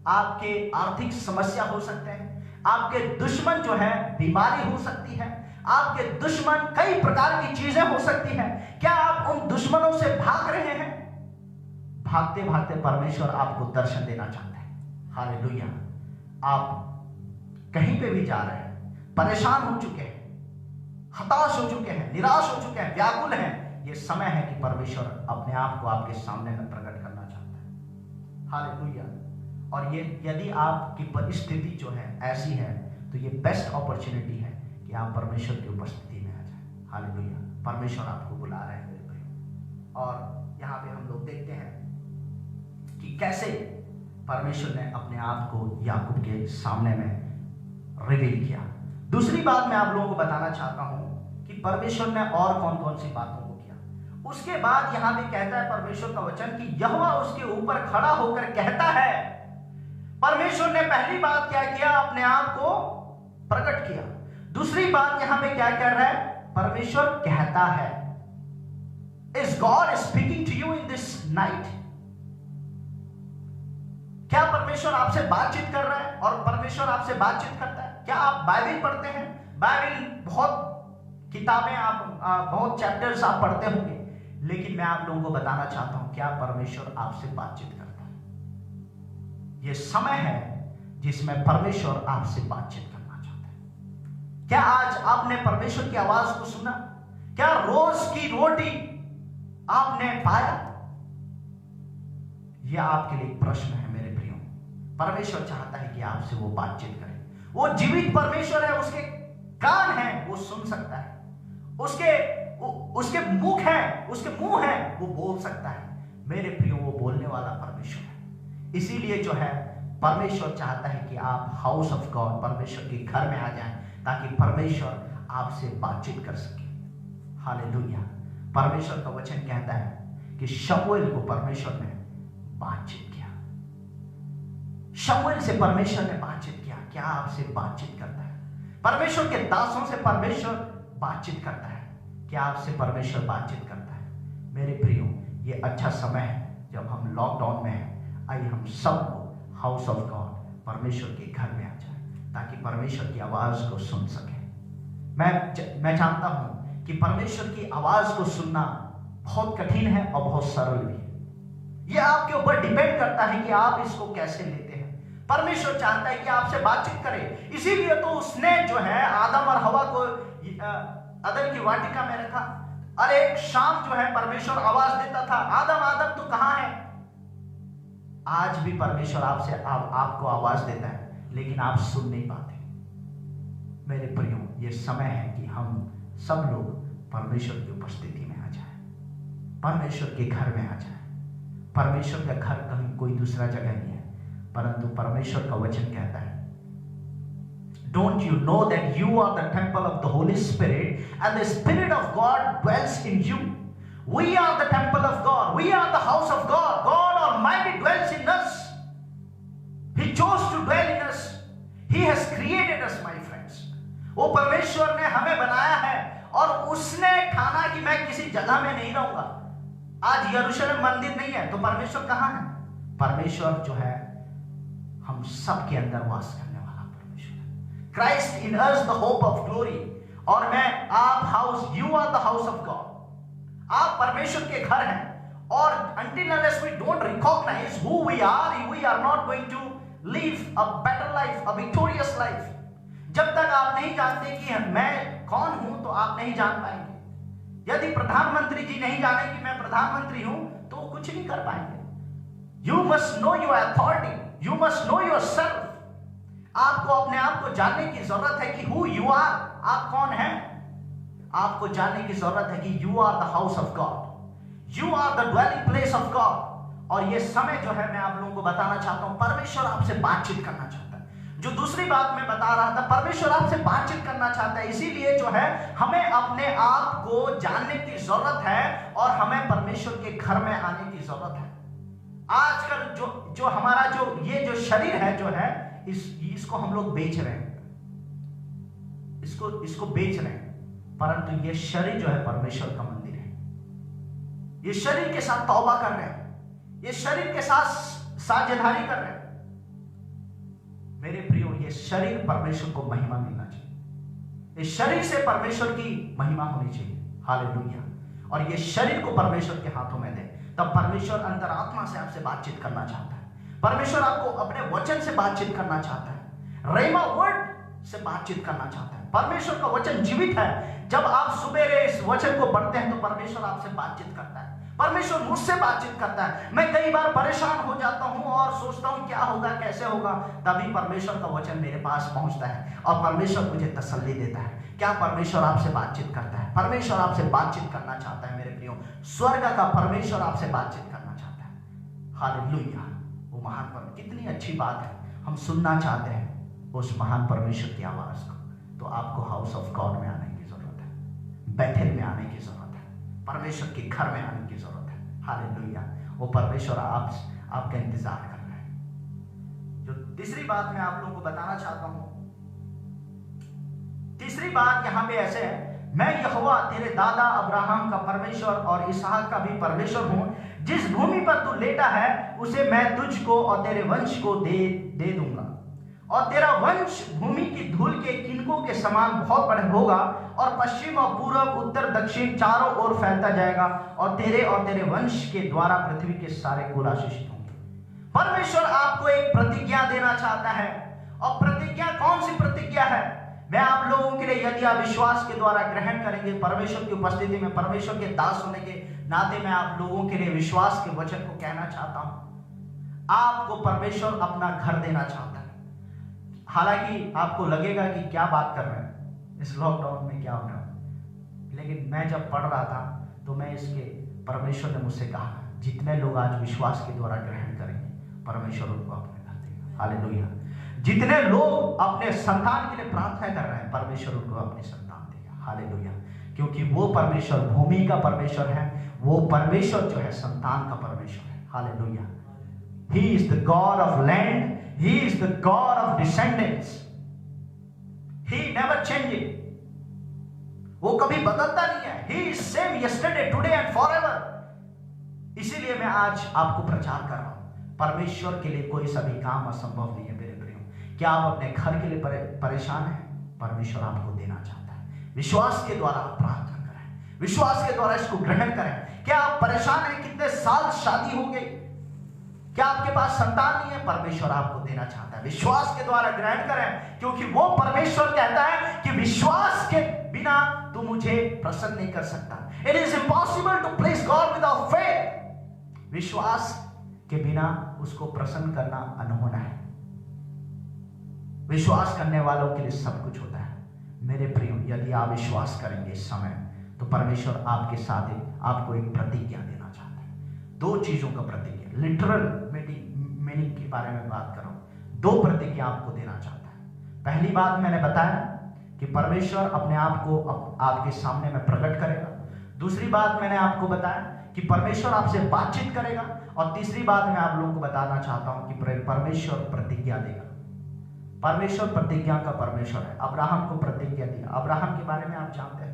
आपके आर्थिक समस्या हो सकते हैं, आपके दुश्मन जो है बीमारी हो सकती है, आपके दुश्मन कई प्रकार की चीजें हो सकती हैं। क्या आप उन दुश्मनों से भाग रहे हैं? भागते भागते परमेश्वर आपको दर्शन देना चाहता है। हालेलुया। आप कहीं पे भी जा रहे हैं, परेशान हो चुके हैं, हताश हो चुके हैं, निराश हो चुके हैं, व्याकुल हैं, ये समय है कि परमेश्वर अपने आप को आपके सामने में प्रकट करना चाहता है। हालेलुया। और ये यदि आपकी परिस्थिति जो है ऐसी है, तो ये बेस्ट अपॉर्चुनिटी है कि आप परमेश्वर की उपस्थिति में आ जाए। हालेलुया। परमेश्वर आपको बुला रहे हैं मेरे भाई। और यहाँ पे हम लोग देखते हैं कि कैसे परमेश्वर ने अपने आप को याकूब के सामने में रिवील किया। दूसरी बात मैं आप लोगों को बताना चाहता हूं कि परमेश्वर ने और कौन कौन सी बातों को किया। उसके बाद यहां पे कहता है परमेश्वर का वचन कि यहोवा उसके ऊपर खड़ा होकर कहता है। परमेश्वर ने पहली बात क्या किया? अपने आप को प्रकट किया। दूसरी बात यहां पे क्या कर रहा है? परमेश्वर कहता है। Is God speaking to you in this night? क्या परमेश्वर आपसे बातचीत कर रहा है? और परमेश्वर आपसे बातचीत करता है। क्या आप बाइबल पढ़ते हैं? बाइबल बहुत किताबें आप बहुत चैप्टर्स आप पढ़ते होंगे, लेकिन मैं आप लोगों को बताना चाहता हूं, क्या परमेश्वर आपसे बातचीत करता है? यह समय है जिसमें परमेश्वर आपसे बातचीत करना चाहता है। क्या आज आपने परमेश्वर की आवाज को सुना? क्या रोज की रोटी आपने पाया? यह आपके लिए प्रश्न है मेरे प्रियो। परमेश्वर चाहता है कि आपसे वो बातचीत करे। वो जीवित परमेश्वर है, उसके कान हैं, वो सुन सकता है, उसके मुख है, उसके मुंह है, वो बोल सकता है। मेरे प्रियो, वो बोलने वाला परमेश्वर है। इसीलिए जो है परमेश्वर चाहता है कि आप हाउस ऑफ गॉड, परमेश्वर के घर में आ जाएं, ताकि परमेश्वर आपसे बातचीत कर सके। हालेलुया। परमेश्वर का वचन कहता है कि शमूएल को परमेश्वर ने बातचीत किया। शमूएल से परमेश्वर ने बातचीत किया। क्या आपसे बातचीत करता है? परमेश्वर के दासों से परमेश्वर बातचीत करता है। क्या आपसे परमेश्वर बातचीत करता है? मेरे प्रियो, ये अच्छा समय है जब हम लॉकडाउन में हैं। आइए हम सब लोग हाउस ऑफ गॉड, परमेश्वर के घर में आ जाए, ताकि परमेश्वर की आवाज को सुन सके। मैं जानता हूं कि परमेश्वर की आवाज को सुनना बहुत कठिन है और बहुत सरल भी है। यह आपके ऊपर डिपेंड करता है कि आप इसको कैसे लेते हैं। परमेश्वर चाहता है कि आपसे बातचीत करे। इसीलिए तो उसने जो है आदम और हवा को अदन की वाटिका में रखा, और एक शाम जो है परमेश्वर आवाज देता था, आदम आदम तू कहां है। आज भी परमेश्वर आपसे आपको आवाज देता है, लेकिन आप सुन नहीं पाते। मेरे प्रियो, ये समय है कि हम सब लोग परमेश्वर की उपस्थिति में आ जाएं, परमेश्वर के घर में आ जाएं। परमेश्वर का घर कहीं कोई दूसरा जगह नहीं है, परंतु परमेश्वर का वचन कहता है, Don't you know that you are the temple of the Holy Spirit and the Spirit of God dwells in you? We are the temple of God. We are the house of God. God Almighty dwells in us. He chose to dwell in us. He has created us, my friends. वो परमेश्वर ने हमें बनाया है और उसने ठाना कि मैं किसी जगह में नहीं रहूंगा। आज यरूशलेम मंदिर नहीं है तो परमेश्वर कहाँ है? परमेश्वर जो है हम सब के अंदर वास करने वाला परमेश्वर है। Christ in us the hope of glory। और मैं आप house, you are the house of God। आप परमेश्वर के घर हैं और until unless we don't recognize who we are not going to live a better life, a victorious life। जब तक आप नहीं जानते कि मैं कौन हूं तो आप नहीं जान पाएंगे। यदि प्रधानमंत्री जी नहीं जाने कि मैं प्रधानमंत्री हूं तो कुछ नहीं कर पाएंगे। You must know your authority, you must know yourself। आपको अपने आप को जानने की जरूरत है कि who you are, आप कौन हैं। आपको जानने की जरूरत है कि you are the house of God, you are the dwelling place of God। और ये समय जो है मैं आप लोगों को बताना चाहता हूं, परमेश्वर आपसे बातचीत करना चाहता है। जो दूसरी बात मैं बता रहा था, परमेश्वर आपसे बातचीत करना चाहता है। इसीलिए जो है हमें अपने आप को जानने की जरूरत है और हमें परमेश्वर के घर में आने की जरूरत है। आजकल जो हमारा ये जो शरीर है जो है इसको हम लोग बेच रहे हैं, इसको बेच रहे हैं, परंतु ये शरीर जो है परमेश्वर का मंदिर है। ये शरीर के साथ तौबा कर रहे हैं, ये शरीर के साथ साझेदारी कर रहे हैं। मेरे प्रियो, ये शरीर परमेश्वर को महिमा मिलना चाहिए। इस शरीर से परमेश्वर की महिमा होनी चाहिए। हालेलुया। और ये शरीर को परमेश्वर के हाथों में दे, तब परमेश्वर अंतरात्मा से आपसे बातचीत करना चाहता है। परमेश्वर आपको अपने वचन से बातचीत करना चाहता है, रेमा वर्ड से बातचीत करना चाहता है। परमेश्वर का वचन जीवित है। जब आप सुबेरे इस वचन को पढ़ते हैं तो परमेश्वर आपसे बातचीत करता है, परमेश्वर मुझसे बातचीत करता है। मैं कई बार परेशान हो जाता हूं और सोचता हूं क्या होगा, कैसे होगा, तभी परमेश्वर का वचन मेरे पास पहुंचता है और परमेश्वर मुझे तसल्ली देता है। क्या परमेश्वर आपसे बातचीत करता है? परमेश्वर आपसे बातचीत करना चाहता है। मेरे प्रियो, स्वर्ग का परमेश्वर आपसे बातचीत करना चाहता है। हालेलुया। वो महान परमेश्वर, कितनी अच्छी बात है। हम सुनना चाहते हैं उस महान परमेश्वर की आवाज को। तो आपको हाउस ऑफ गॉड में आने की जरूरत है, बैठल में आने की जरूरत है, परमेश्वर के घर में आने की जरूरत है। हालेलुया। वो परमेश्वर आपका इंतजार कर रहा है। जो तीसरी बात मैं आप लोगों को बताना चाहता हूं, तीसरी बात यहां पे ऐसे है, मैं यहोवा तेरे दादा अब्राहम का परमेश्वर और इसहाक का भी परमेश्वर हूं। जिस भूमि पर तू लेटा है उसे मैं तुझको और तेरे वंश को दे दूंगा, और तेरा वंश भूमि की धूल के किनकों के समान बहुत बड़ा होगा, और पश्चिम और पूर्व उत्तर दक्षिण चारों ओर फैलता जाएगा, और तेरे वंश के द्वारा पृथ्वी के सारे कुल आशीषित होंगे। परमेश्वर आपको एक प्रतिज्ञा देना चाहता है। और प्रतिज्ञा कौन सी प्रतिज्ञा है? मैं आप लोगों के लिए, यदि आप विश्वास के द्वारा ग्रहण करेंगे परमेश्वर की उपस्थिति में, परमेश्वर के दास होने के नाते मैं आप लोगों के लिए विश्वास के वचन को कहना चाहता हूं। आपको परमेश्वर अपना घर देना चाहता है। हालांकि आपको लगेगा कि क्या बात कर रहे हैं, इस लॉकडाउन में क्या हो रहा है, लेकिन मैं जब पढ़ रहा था तो मैं इसके परमेश्वर ने मुझसे कहा, जितने लोग आज विश्वास के द्वारा ग्रहण करेंगे परमेश्वर उनको अपने घर देगा। हालेलुया। जितने लोग अपने संतान के लिए प्रार्थना कर रहे हैं परमेश्वर उनको अपनी संतान देगा। हालेलुया। क्योंकि वो परमेश्वर भूमि का परमेश्वर है, वो परमेश्वर जो है संतान का परमेश्वर है। Hallelujah. He is the God of land, He is the God of descendants, He never changing। वो कभी बदलता नहीं है। He is same yesterday, today and forever। इसीलिए मैं आज आपको प्रचार कर रहा हूं, परमेश्वर के लिए कोई सभी काम असंभव नहीं है। मेरे प्रियो, क्या आप अपने घर के लिए परेशान हैं? परमेश्वर आपको देना चाहता है। विश्वास के द्वारा आप प्रार्थना करें, विश्वास के द्वारा इसको ग्रहण करें। क्या आप परेशान हैं? कितने साल शादी हो गई, क्या आपके पास संतान नहीं है? परमेश्वर आपको देना चाहता है। विश्वास के द्वारा ग्रहण करें, क्योंकि वो परमेश्वर कहता है कि विश्वास के बिना तू मुझे प्रसन्न नहीं कर सकता। It is impossible to please God without faith. विश्वास के बिना उसको प्रसन्न करना अनहोना है। विश्वास करने वालों के लिए सब कुछ होता है। मेरे प्रियो, यदि आप विश्वास करेंगे इस समय, तो परमेश्वर आपके साथ आपको एक प्रतिज्ञा देना चाहता है। दो चीजों का प्रतिज्ञा, लिटरल मीनिंग के बारे में बात कर रहा हूं। दो प्रतिज्ञा आपको देना चाहता है। पहली बात मैंने बताया कि परमेश्वर अपने आप को आपके सामने में प्रकट करेगा। दूसरी बात मैंने आपको बताया कि परमेश्वर आपसे बातचीत करेगा। और तीसरी बात मैं आप लोगों को बताना चाहता हूं कि परमेश्वर प्रतिज्ञा देगा। परमेश्वर प्रतिज्ञा का परमेश्वर है। अब्राहम को प्रतिज्ञा दिया। अब्राहम के बारे में आप जानते हैं,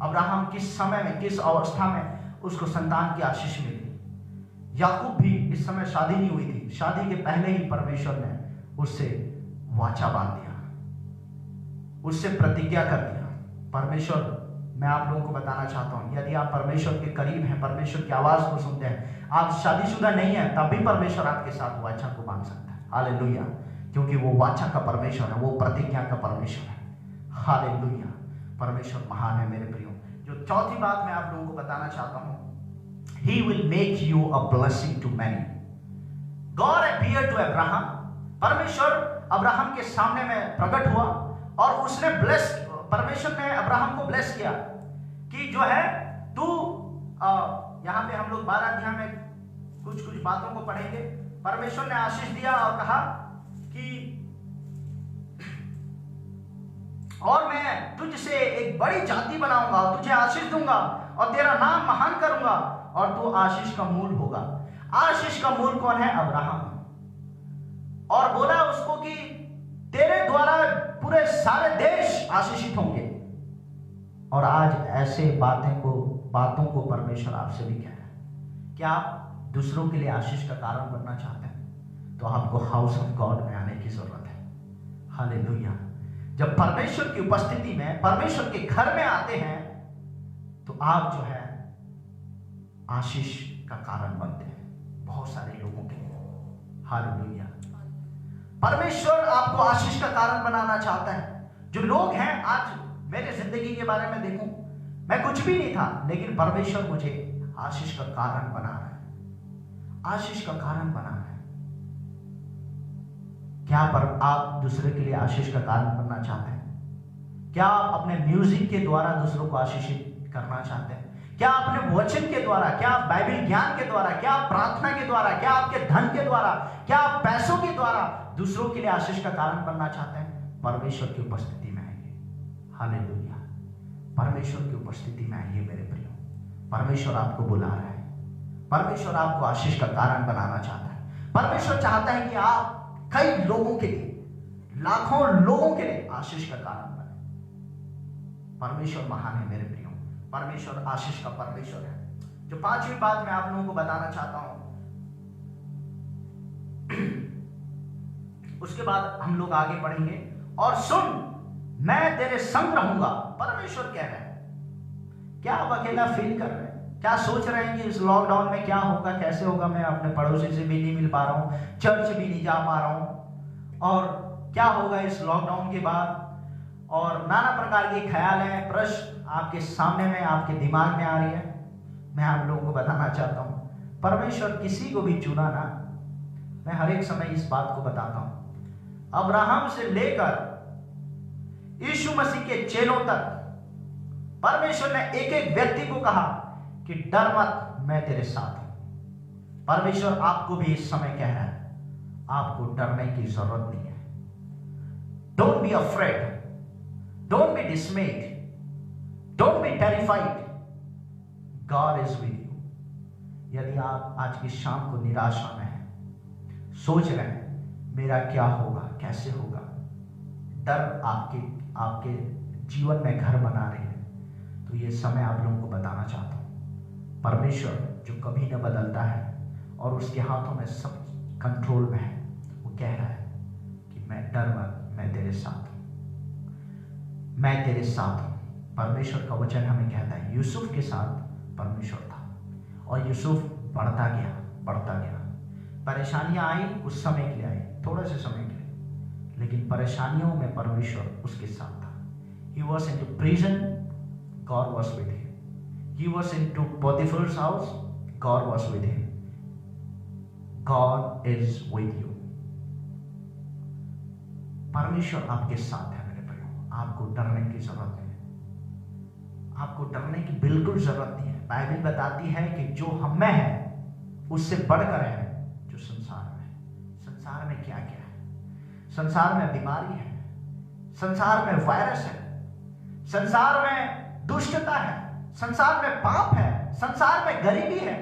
अब्राहम किस समय में, किस अवस्था में उसको संतान की आशीष मिली। याकूब भी इस समय शादी नहीं हुई थी, शादी के पहले ही परमेश्वर ने उससे वाचा बांध दिया, उससे प्रतिज्ञा कर दिया। परमेश्वर, मैं आप लोगों को बताना चाहता हूं, यदि आप परमेश्वर के करीब हैं, परमेश्वर की आवाज को सुनते हैं, आप शादीशुदा नहीं है, तब भी परमेश्वर आपके साथ वाचा को बांध सकता है। हालेलुया, क्योंकि वो वाचा का परमेश्वर है, वो प्रतिज्ञा का परमेश्वर है। हालेलुया, परमेश्वर महान है मेरे प्रियो। जो चौथी बात मैं आप लोगों को बताना चाहता हूं, He will make you a blessing to many. God appeared to Abraham. परमेश्वर अब्राहम के सामने में प्रकट हुआ और उसने परमेश्वर ने अब्राहम को ब्लेस किया कि जो है तू, यहाँ पे हम लोग 12 अध्याय में कुछ बातों को पढ़ेंगे। परमेश्वर ने आशीष दिया और कहा कि और मैं तुझसे एक बड़ी जाति बनाऊंगा, तुझे आशीष दूंगा और तेरा नाम महान करूंगा और तू आशीष का मूल होगा। आशीष का मूल कौन है? अब्राहम। और बोला उसको कि तेरे द्वारा पूरे सारे देश आशीषित होंगे। और आज ऐसे बातों को परमेश्वर आपसे भी कह रहा है। क्या आप दूसरों के लिए आशीष का कारण बनना चाहते हैं? तो आपको हाउस ऑफ गॉड में आने की जरूरत है। हालेलुया। जब परमेश्वर की उपस्थिति में, परमेश्वर के घर में आते हैं, तो आप जो है आशीष का कारण बनते हैं बहुत सारे लोगों के लिए। हालेलुया। परमेश्वर आपको आशीष का कारण बनाना चाहता है। जो लोग हैं, आज मेरे जिंदगी के बारे में देखूं, मैं कुछ भी नहीं था, लेकिन परमेश्वर मुझे आशीष का कारण बना रहा है। आशीष का कारण बना रहा है। क्या पर आप दूसरे के लिए आशीष का कारण बनना चाहते हैं? क्या आप अपने म्यूजिक के द्वारा दूसरों को आशीषित करना चाहते हैं? क्या अपने वचन के द्वारा, क्या आप बाइबल ज्ञान के द्वारा, क्या आप प्रार्थना के द्वारा, क्या आपके धन के द्वारा, क्या आप पैसों के द्वारा दूसरों के लिए आशीष का कारण बनना चाहते हैं? परमेश्वर की उपस्थिति में आइए। हालेलुया। परमेश्वर की उपस्थिति में आइए मेरे प्रियो। परमेश्वर आपको बुला रहा है। परमेश्वर आपको आशीष का कारण बनाना चाहता है। परमेश्वर चाहता है कि आप कई लोगों के लिए, लाखों लोगों के लिए आशीष का कारण बने। परमेश्वर महान है मेरे प्रियो। परमेश्वर आशीष का परमेश्वर है। जो पांचवी बात मैं आप लोगों को बताना चाहता हूं, उसके बाद हम लोग आगे बढ़ेंगे। और सुन, मैं तेरे संग रहूंगा। परमेश्वर कह रहे हैं। क्या आप अकेला फील कर रहे हैं? क्या सोच रहे हैं कि इस लॉकडाउन में क्या होगा, कैसे होगा? मैं अपने पड़ोसी से भी नहीं मिल पा रहा हूँ, चर्च भी नहीं जा पा रहा हूँ, और क्या होगा इस लॉकडाउन के बाद? और नाना प्रकार के ख्याल हैं, प्रश्न आपके सामने में, आपके दिमाग में आ रही है। मैं आप लोगों को बताना चाहता हूँ, परमेश्वर किसी को भी चुना ना। मैं हर एक समय इस बात को बताता हूँ। अब्राहम से लेकर यीशु मसीह के चेलों तक परमेश्वर ने एक एक व्यक्ति को कहा कि डर मत, मैं तेरे साथ हूं। परमेश्वर आपको भी इस समय कह रहा है, आपको डरने की जरूरत नहीं है। Don't be afraid, don't be डिसमेड, don't be terrified, God is with you. यदि आप आज की शाम को निराशा में हैं, सोच रहे हैं मेरा क्या होगा, कैसे होगा, डर आपके जीवन में घर बना रहे हैं, तो ये समय आप लोगों को बताना चाहता हूं, परमेश्वर जो कभी न बदलता है और उसके हाथों में सब कंट्रोल में है, वो कह रहा है कि मैं डर मत, मैं तेरे साथ हूं, मैं तेरे साथ हूं। परमेश्वर का वचन हमें कहता है, यूसुफ के साथ परमेश्वर था और यूसुफ बढ़ता गया, बढ़ता गया। परेशानियां आई, उस समय के लिए आई, थोड़े से समय के लिए, लेकिन परेशानियों में परमेश्वर उसके साथ था। He was into prison, God was with him. He was into Potiphar's house, God was with him. God is with you. परमेश्वर आपके साथ है मेरे भाइयों, आपको डरने की जरूरत नहीं है। आपको डरने की बिल्कुल जरूरत नहीं है। बाइबल बताती है कि जो हम में है उससे बढ़कर है जो संसार में है। संसार में क्या क्या है? संसार में बीमारी है, संसार में वायरस है, संसार में दुष्टता है, संसार में पाप है, संसार में गरीबी है,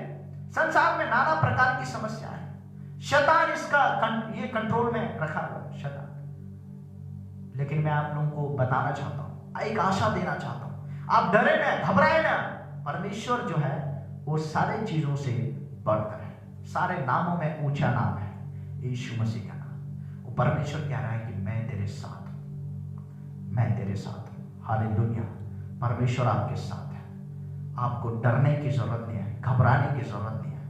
संसार में नाना प्रकार की समस्या है। शैतान इसका ये कंट्रोल में रखा हुआ है, शैतान। लेकिन मैं आप लोगों को बताना चाहता हूं, एक आशा देना चाहता हूं, आप डरे ना, घबराए ना। परमेश्वर जो है वो सारे चीजों से बढ़कर है। सारे नामों में ऊंचा नाम है यीशु मसीह का नाम। वो परमेश्वर कह रहा है कि मैं तेरे साथ हूं, मैं तेरे साथ हूं। हालेलुया। परमेश्वर आपके साथ है। आपको डरने की जरूरत नहीं है, घबराने की जरूरत नहीं है।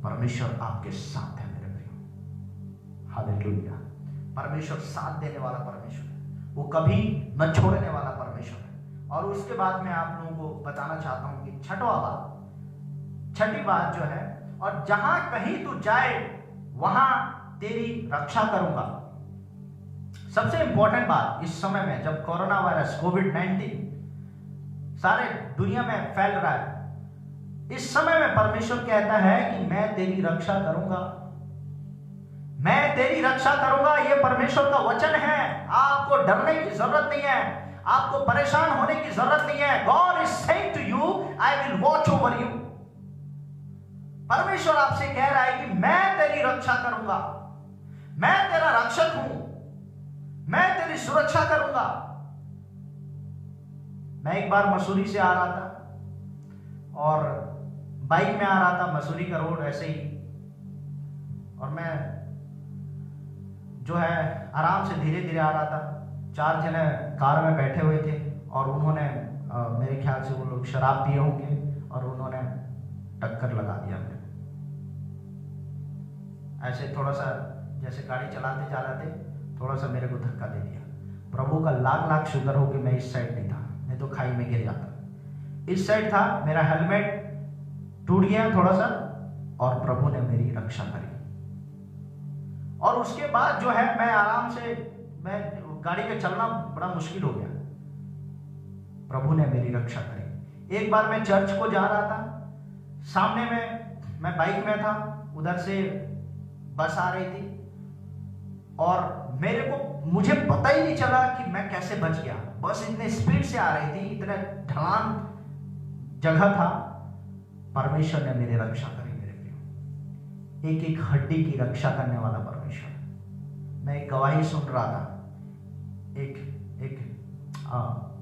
परमेश्वर आपके साथ है मेरे भाइयों। हालेलुया। परमेश्वर साथ देने वाला परमेश्वर है, वो कभी न छोड़ने वाला परमेश्वर है। और उसके बाद मैं आप लोगों को बताना चाहता हूं कि छठी बात जो है, और जहां कहीं तू जाए वहां तेरी रक्षा करूंगा। सबसे इंपॉर्टेंट बात इस समय में, जब कोरोना वायरस कोविड-19 सारे दुनिया में फैल रहा है, इस समय में परमेश्वर कहता है कि मैं तेरी रक्षा करूंगा, मैं तेरी रक्षा करूंगा। ये परमेश्वर का वचन है। आपको डरने की जरूरत नहीं है, आपको परेशान होने की जरूरत नहीं है। God is saying to you, I will watch over you. परमेश्वर आपसे कह रहा है कि मैं तेरी रक्षा करूंगा, मैं तेरा रक्षक हूं, मैं तेरी सुरक्षा करूंगा। मैं एक बार मसूरी से आ रहा था और बाइक में आ रहा था, मसूरी का रोड ऐसे ही, और मैं जो है आराम से धीरे धीरे आ रहा था। 4 जने कार में बैठे हुए थे और उन्होंने मेरे ख्याल से वो लोग शराब पिए होंगे और उन्होंने टक्कर लगा दिया मेरे। ऐसे थोड़ा सा जैसे गाड़ी चलाते चलाते थोड़ा सा मेरे को धक्का दे दिया। प्रभु का लाख लाख शुक्र हो कि मैं इस साइड नहीं था, नहीं तो खाई में गिर जाता। इस साइड था, मेरा हेलमेट टूट गया थोड़ा सा और प्रभु ने मेरी रक्षा करी। और उसके बाद जो है मैं आराम से, मैं गाड़ी पे चलना बड़ा मुश्किल हो गया। प्रभु ने मेरी रक्षा करी। एक बार मैं चर्च को जा रहा था, सामने में मैं बाइक में था, उधर से बस आ रही थी और मुझे पता ही नहीं चला कि मैं कैसे बच गया। बस इतने स्पीड से आ रही थी, इतने ढलान जगह था। परमेश्वर ने मेरी रक्षा करी मेरे प्रियो। एक एक हड्डी की रक्षा करने वाला परमेश्वर। मैं एक गवाही सुन रहा था एक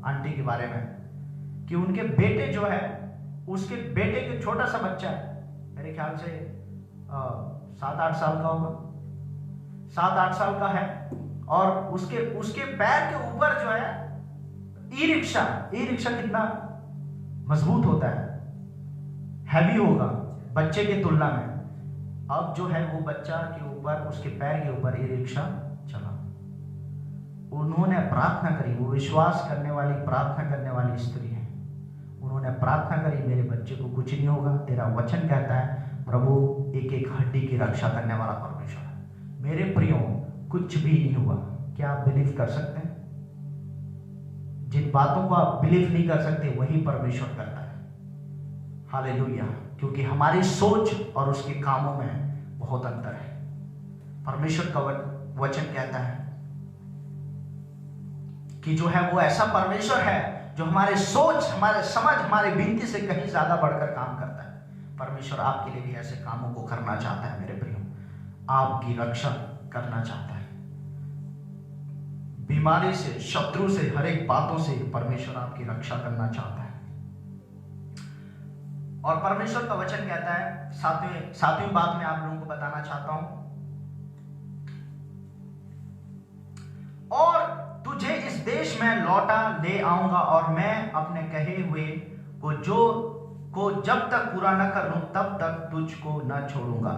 आंटी के बारे में कि उनके बेटे जो है, उसके बेटे के छोटा सा बच्चा है, मेरे ख्याल से 7-8 साल का होगा, 7-8 साल का है। और उसके पैर के ऊपर जो है ई रिक्शा कितना मजबूत होता है, हैवी होगा बच्चे की तुलना में। अब जो है वो बच्चा के ऊपर, उसके पैर के ऊपर ई रिक्शा चला। उन्होंने प्रार्थना करी, वो विश्वास करने वाली, प्रार्थना करने वाली स्त्री है। उन्होंने प्रार्थना करी, मेरे बच्चे को कुछ नहीं होगा। तेरा वचन कहता है प्रभु एक एक हड्डी की रक्षा करने वाला परमेश्वर है। मेरे प्रियो, कुछ भी नहीं हुआ। क्या आप बिलीव कर सकते हैं? जिन बातों को आप बिलीव नहीं कर सकते वही परमेश्वर करता है। हालेलुया। क्योंकि हमारी सोच और उसके कामों में बहुत अंतर है। परमेश्वर का वचन कहता है कि जो है वो ऐसा परमेश्वर है जो हमारे सोच, हमारे समझ, हमारे विनती से कहीं ज्यादा बढ़कर काम करता है। परमेश्वर आपके लिए भी ऐसे कामों को करना चाहता है मेरे प्रियो, आपकी रक्षा करना चाहता है। बीमारी से, शत्रु से, हर एक बातों से परमेश्वर आपकी रक्षा करना चाहता है। और परमेश्वर का वचन कहता है, सातवीं बात मैं आप लोगों को बताना चाहता हूं, और तुझे इस देश में लौटा ले आऊंगा और मैं अपने कहे हुए को जब तक पूरा न कर लूं तब तक तुझको न छोड़ूंगा।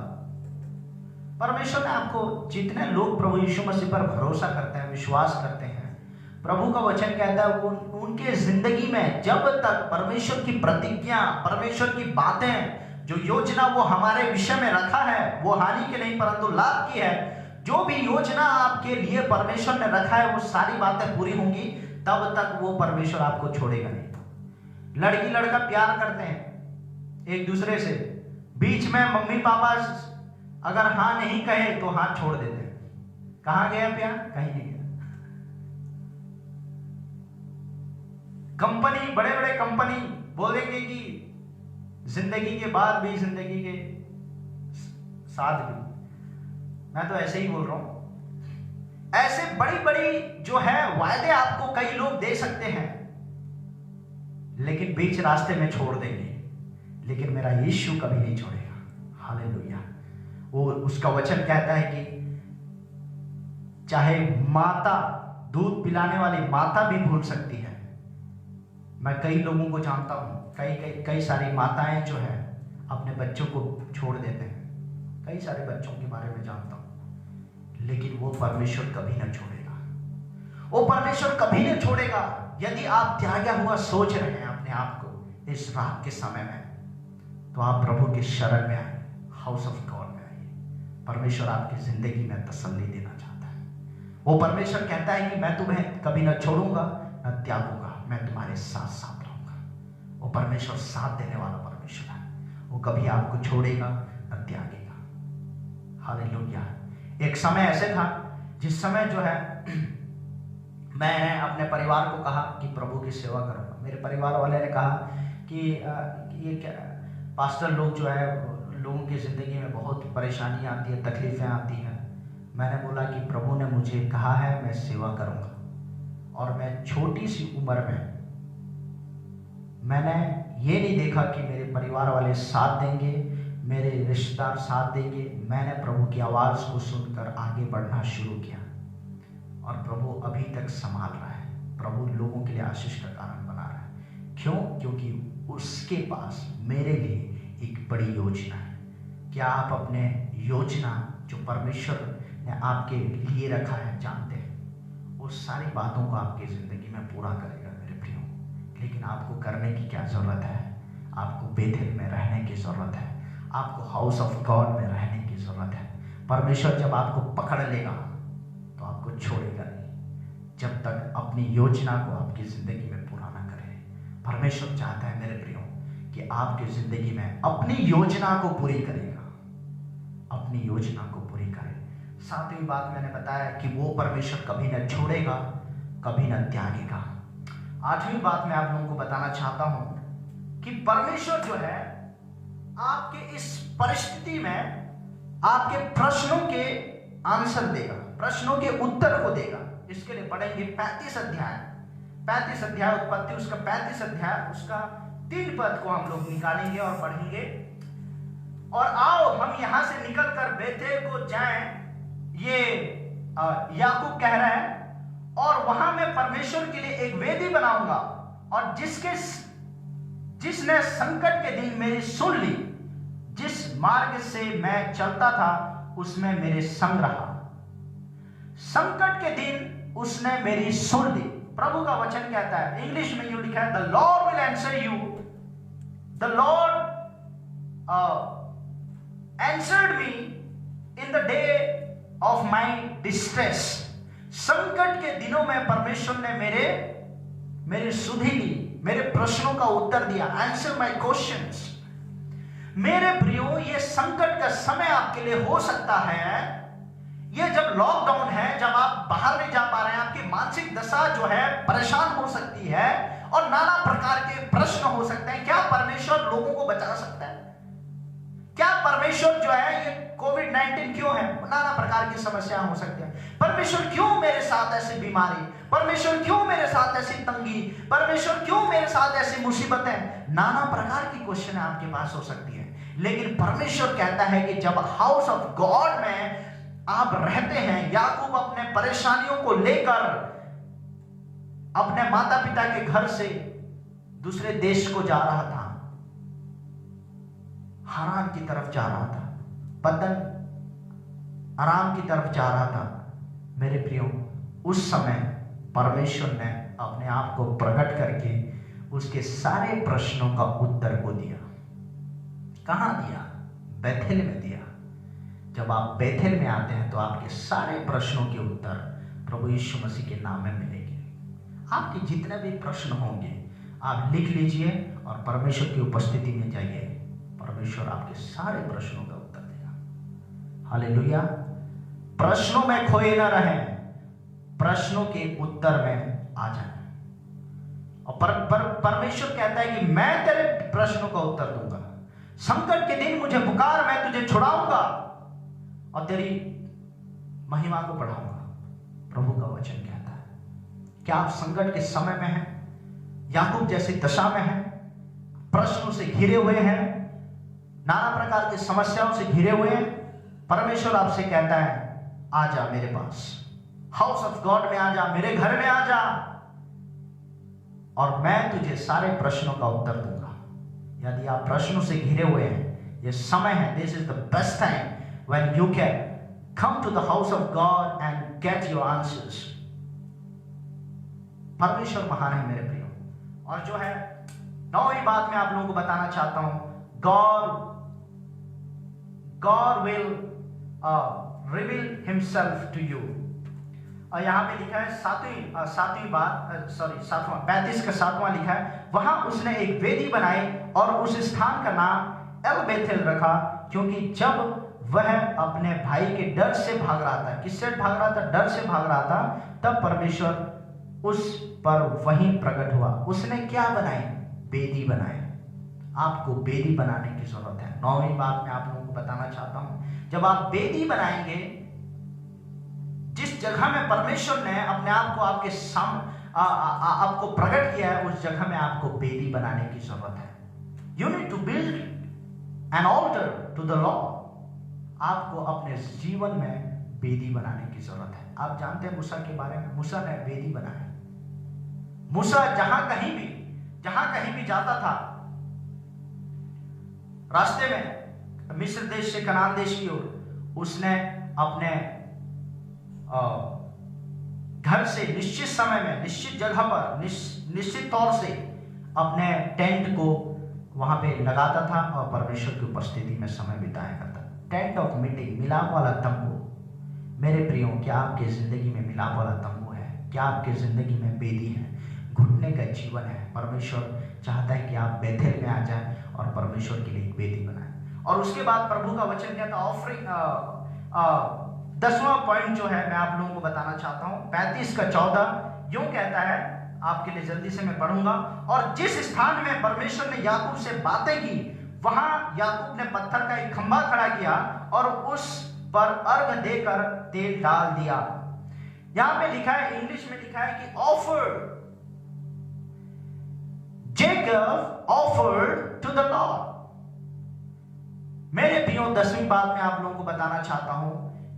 परमेश्वर ने आपको, जितने लोग प्रभु यीशु मसीह पर भरोसा करते हैं, विश्वास करते हैं, प्रभु का वचन कहता है उनके जिंदगी में जब तक परमेश्वर की प्रतिज्ञा, परमेश्वर की बातें, जो योजना वो हमारे विषय में रखा है, वो हानि की नहीं परंतु लाभ की है। जो भी योजना आपके लिए परमेश्वर ने रखा है वो सारी बातें पूरी होंगी, तब तक वो परमेश्वर आपको छोड़ेगा नहीं। लड़की लड़का प्यार करते हैं एक दूसरे से, बीच में मम्मी पापा अगर हाँ नहीं कहे तो हाथ छोड़ देते हैं। कहां गया प्यार? कहीं नहीं गया। कंपनी, बड़े बड़े कंपनी बोलेंगे कि जिंदगी के बाद भी, जिंदगी के साथ भी। मैं तो ऐसे ही बोल रहा हूं। ऐसे बड़ी बड़ी जो है वायदे आपको कई लोग दे सकते हैं, लेकिन बीच रास्ते में छोड़ देंगे, लेकिन मेरा यीशु कभी नहीं छोड़ेगा। हालेलुया। वो उसका वचन कहता है कि चाहे माता, दूध पिलाने वाली माता भी भूल सकती है। मैं कई लोगों को जानता हूं, कई सारी माताएं जो है अपने बच्चों को छोड़ देते हैं। कई सारे बच्चों के बारे में जानता हूं, लेकिन वो परमेश्वर कभी न छोड़ेगा। वो परमेश्वर कभी न छोड़ेगा। यदि आप त्यागा हुआ सोच रहे हैं अपने आप को इस रात के समय में, तो आप प्रभु के शरण में आए, हाउस ऑफ गॉड में आइए। परमेश्वर आपकी जिंदगी में तसल्ली देना चाहता है। वो परमेश्वर कहता है कि मैं तुम्हें कभी न छोड़ूंगा न त्यागूंगा, मैं तुम्हारे साथ साथ रहूंगा। वो परमेश्वर साथ देने वाला परमेश्वर है। वो कभी आपको छोड़ेगा न त्यागेगा। हालेलुया। एक समय ऐसे था जिस समय जो है मैंने अपने परिवार को कहा कि प्रभु की सेवा करूंगा। मेरे परिवार वाले ने कहा कि ये क्या पास्टर लोग जो है, लोगों की जिंदगी में बहुत परेशानियां आती है, तकलीफें आती हैं। मैंने बोला कि प्रभु ने मुझे कहा है मैं सेवा करूंगा, और मैं छोटी सी उम्र में मैंने ये नहीं देखा कि मेरे परिवार वाले साथ देंगे, मेरे रिश्तेदार साथ देंगे। मैंने प्रभु की आवाज़ को सुनकर आगे बढ़ना शुरू किया, और प्रभु अभी तक संभाल रहा है। प्रभु लोगों के लिए आशीष का कारण बना रहा है। क्यों? क्योंकि उसके पास मेरे लिए एक बड़ी योजना है। क्या आप अपने योजना जो परमेश्वर ने आपके लिए रखा है जानते हैं? उस सारी बातों को आपकी ज़िंदगी में पूरा करेगा मेरे प्रियो। लेकिन आपको करने की क्या ज़रूरत है? आपको बेथेल में रहने की ज़रूरत है। आपको हाउस ऑफ गॉड में रहने की ज़रूरत है। परमेश्वर जब आपको पकड़ लेगा तो आपको छोड़ेगा नहीं, जब तक अपनी योजना को आपकी ज़िंदगी में पूरा ना करे। परमेश्वर चाहता है मेरे प्रियो कि आपकी ज़िंदगी में अपनी योजना को पूरी करेगा, अपनी योजना को पूरी करे। सातवीं बात मैंने बताया कि वो परमेश्वर कभी न छोड़ेगा, कभी न त्यागेगा। आठवीं बात मैं आप लोगों को बताना चाहता हूं कि परमेश्वर जो है आपके इस परिस्थिति में आपके प्रश्नों के आंसर देगा, प्रश्नों के उत्तर को देगा। इसके लिए पढ़ेंगे 35 अध्याय उत्पत्ति, उसका 35 अध्याय, उसका 3 पद को हम लोग निकालेंगे और पढ़ेंगे। और आओ हम यहां से निकलकर बेथेल को जाएं, ये याकूब कह रहा है, और वहां मैं परमेश्वर के लिए एक वेदी बनाऊंगा, और जिसने संकट के दिन मेरी सुन ली, जिस मार्ग से मैं चलता था उसमें मेरे संग रहा। संकट के दिन उसने मेरी सुन ली। प्रभु का वचन कहता है, इंग्लिश में यूं लिखा है, the Lord will answer you, the Lord answered me in the day of my distress। संकट के दिनों में परमेश्वर ने मेरी सुधि ली, मेरे प्रश्नों का उत्तर दिया। Answer my questions. मेरे प्रियो, ये संकट का समय आपके लिए हो सकता है। ये जब लॉकडाउन है, जब आप बाहर नहीं जा पा रहे हैं, आपकी मानसिक दशा जो है परेशान हो सकती है, और नाना प्रकार के प्रश्न हो सकते हैं। क्या परमेश्वर लोगों को बचा सकता है? क्या परमेश्वर जो है, ये कोविड-19 क्यों है? नाना प्रकार की समस्याएं हो सकती हैं। परमेश्वर क्यों मेरे साथ ऐसी बीमारी? परमेश्वर क्यों मेरे साथ ऐसी तंगी? परमेश्वर क्यों मेरे साथ ऐसी मुसीबतें? नाना प्रकार की क्वेश्चन आपके पास हो सकती है। लेकिन परमेश्वर कहता है कि जब हाउस ऑफ गॉड में आप रहते हैं, याकूब अपने परेशानियों को लेकर अपने माता पिता के घर से दूसरे देश को जा रहा था, हारान की तरफ जा रहा था, पद्दन अराम की तरफ जा रहा था। मेरे प्रियो, उस समय परमेश्वर ने अपने आप को प्रकट करके उसके सारे प्रश्नों का उत्तर को दिया। कहाँ दिया? बेथेल में दिया। जब आप बेथेल में आते हैं तो आपके सारे प्रश्नों के उत्तर प्रभु यीशु मसीह के नाम में मिलेंगे। आपके जितने भी प्रश्न होंगे आप लिख लीजिए और परमेश्वर की उपस्थिति में जाइए। परमेश्वर आपके सारे प्रश्नों का उत्तर देगा। हालेलुया। प्रश्नों में खोए न रहें, प्रश्नों के उत्तर में आ जाएं। और परमेश्वर कहता है कि मैं तेरे प्रश्नों का उत्तर दूंगा। संकट के दिन मुझे पुकार, मैं तुझे छुड़ाऊंगा और तेरी महिमा को बढ़ाऊंगा। प्रभु का वचन कहता है। क्या आप संकट के समय में हैं? याकूब जैसी दशा में हैं? प्रश्नों से घिरे हुए हैं? नाना प्रकार की समस्याओं से घिरे हुए हैं? परमेश्वर आपसे कहता है, आजा मेरे पास, हाउस ऑफ गॉड में आजा, मेरे घर में आजा और मैं तुझे सारे प्रश्नों का उत्तर दूंगा। यदि आप प्रश्नों से घिरे हुए हैं, ये समय है, this is the best time when you can come to the house of God and get your answers. परमेश्वर महान है मेरे प्रियो। और जो है 9वीं बात मैं आप लोगों को बताना चाहता हूं, God will reveal himself to you। और यहाँ पे लिखा है सातवीं बात, 35 का 7वां लिखा है, वहां उसने एक वेदी बनाई और उस स्थान का नाम एल बेथेल रखा, क्योंकि जब वह अपने भाई के डर से भाग रहा था। किससे भाग रहा था? डर से भाग रहा था। तब परमेश्वर उस पर वहीं प्रकट हुआ। उसने क्या बनाई? वेदी बनाई। आपको वेदी बनाने की जरूरत है। 9वीं बात मैं आप लोगों को बताना चाहता हूं, जब आप वेदी बनाएंगे, जिस जगह में परमेश्वर ने अपने आप को आपके सामने आपको प्रकट किया है, उस जगह में आपको वेदी बनाने की जरूरत है। You need to build an altar to the Lord. आपको अपने जीवन में वेदी बनाने की जरूरत है। आप जानते हैं मूसा के बारे में, मूसा ने वेदी बनाया। मूसा जहां कहीं भी जाता था, रास्ते में मिस्र देश से कनान देश की ओर, उसने अपने घर से निश्चित समय में, निश्चित जगह पर, निश्चित तौर से अपने टेंट को वहां पे लगाता था और परमेश्वर की उपस्थिति में समय बिताया करता। टेंट ऑफ मीटिंग, मिलाप वाला तंबू। मेरे प्रियो, क्या आपकी जिंदगी में मिलाप वाला तंबू है? क्या आपकी जिंदगी में वेदी है? घुटने का जीवन है? परमेश्वर चाहता है कि आप बेथेल में आ जाए और परमेश्वर के लिए एक वेदी बनाए। और उसके बाद प्रभु का वचन कहता है ऑफरिंग। 10वां पॉइंट जो है मैं आप लोगों को बताना चाहता हूं, 35 का 14 यूं कहता है, आपके लिए जल्दी से मैं पढ़ूंगा। और जिस स्थान में परमेश्वर ने याकूब से बातें की, वहां याकूब ने पत्थर का एक खंभा खड़ा किया और उस पर अर्घ देकर तेल डाल दिया। यहां पे लिखा है, इंग्लिश में लिखा है कि offered, Jacob offered to the Lord. मेरे प्रियो, 10वीं बात मैं आप लोगों को बताना चाहता हूं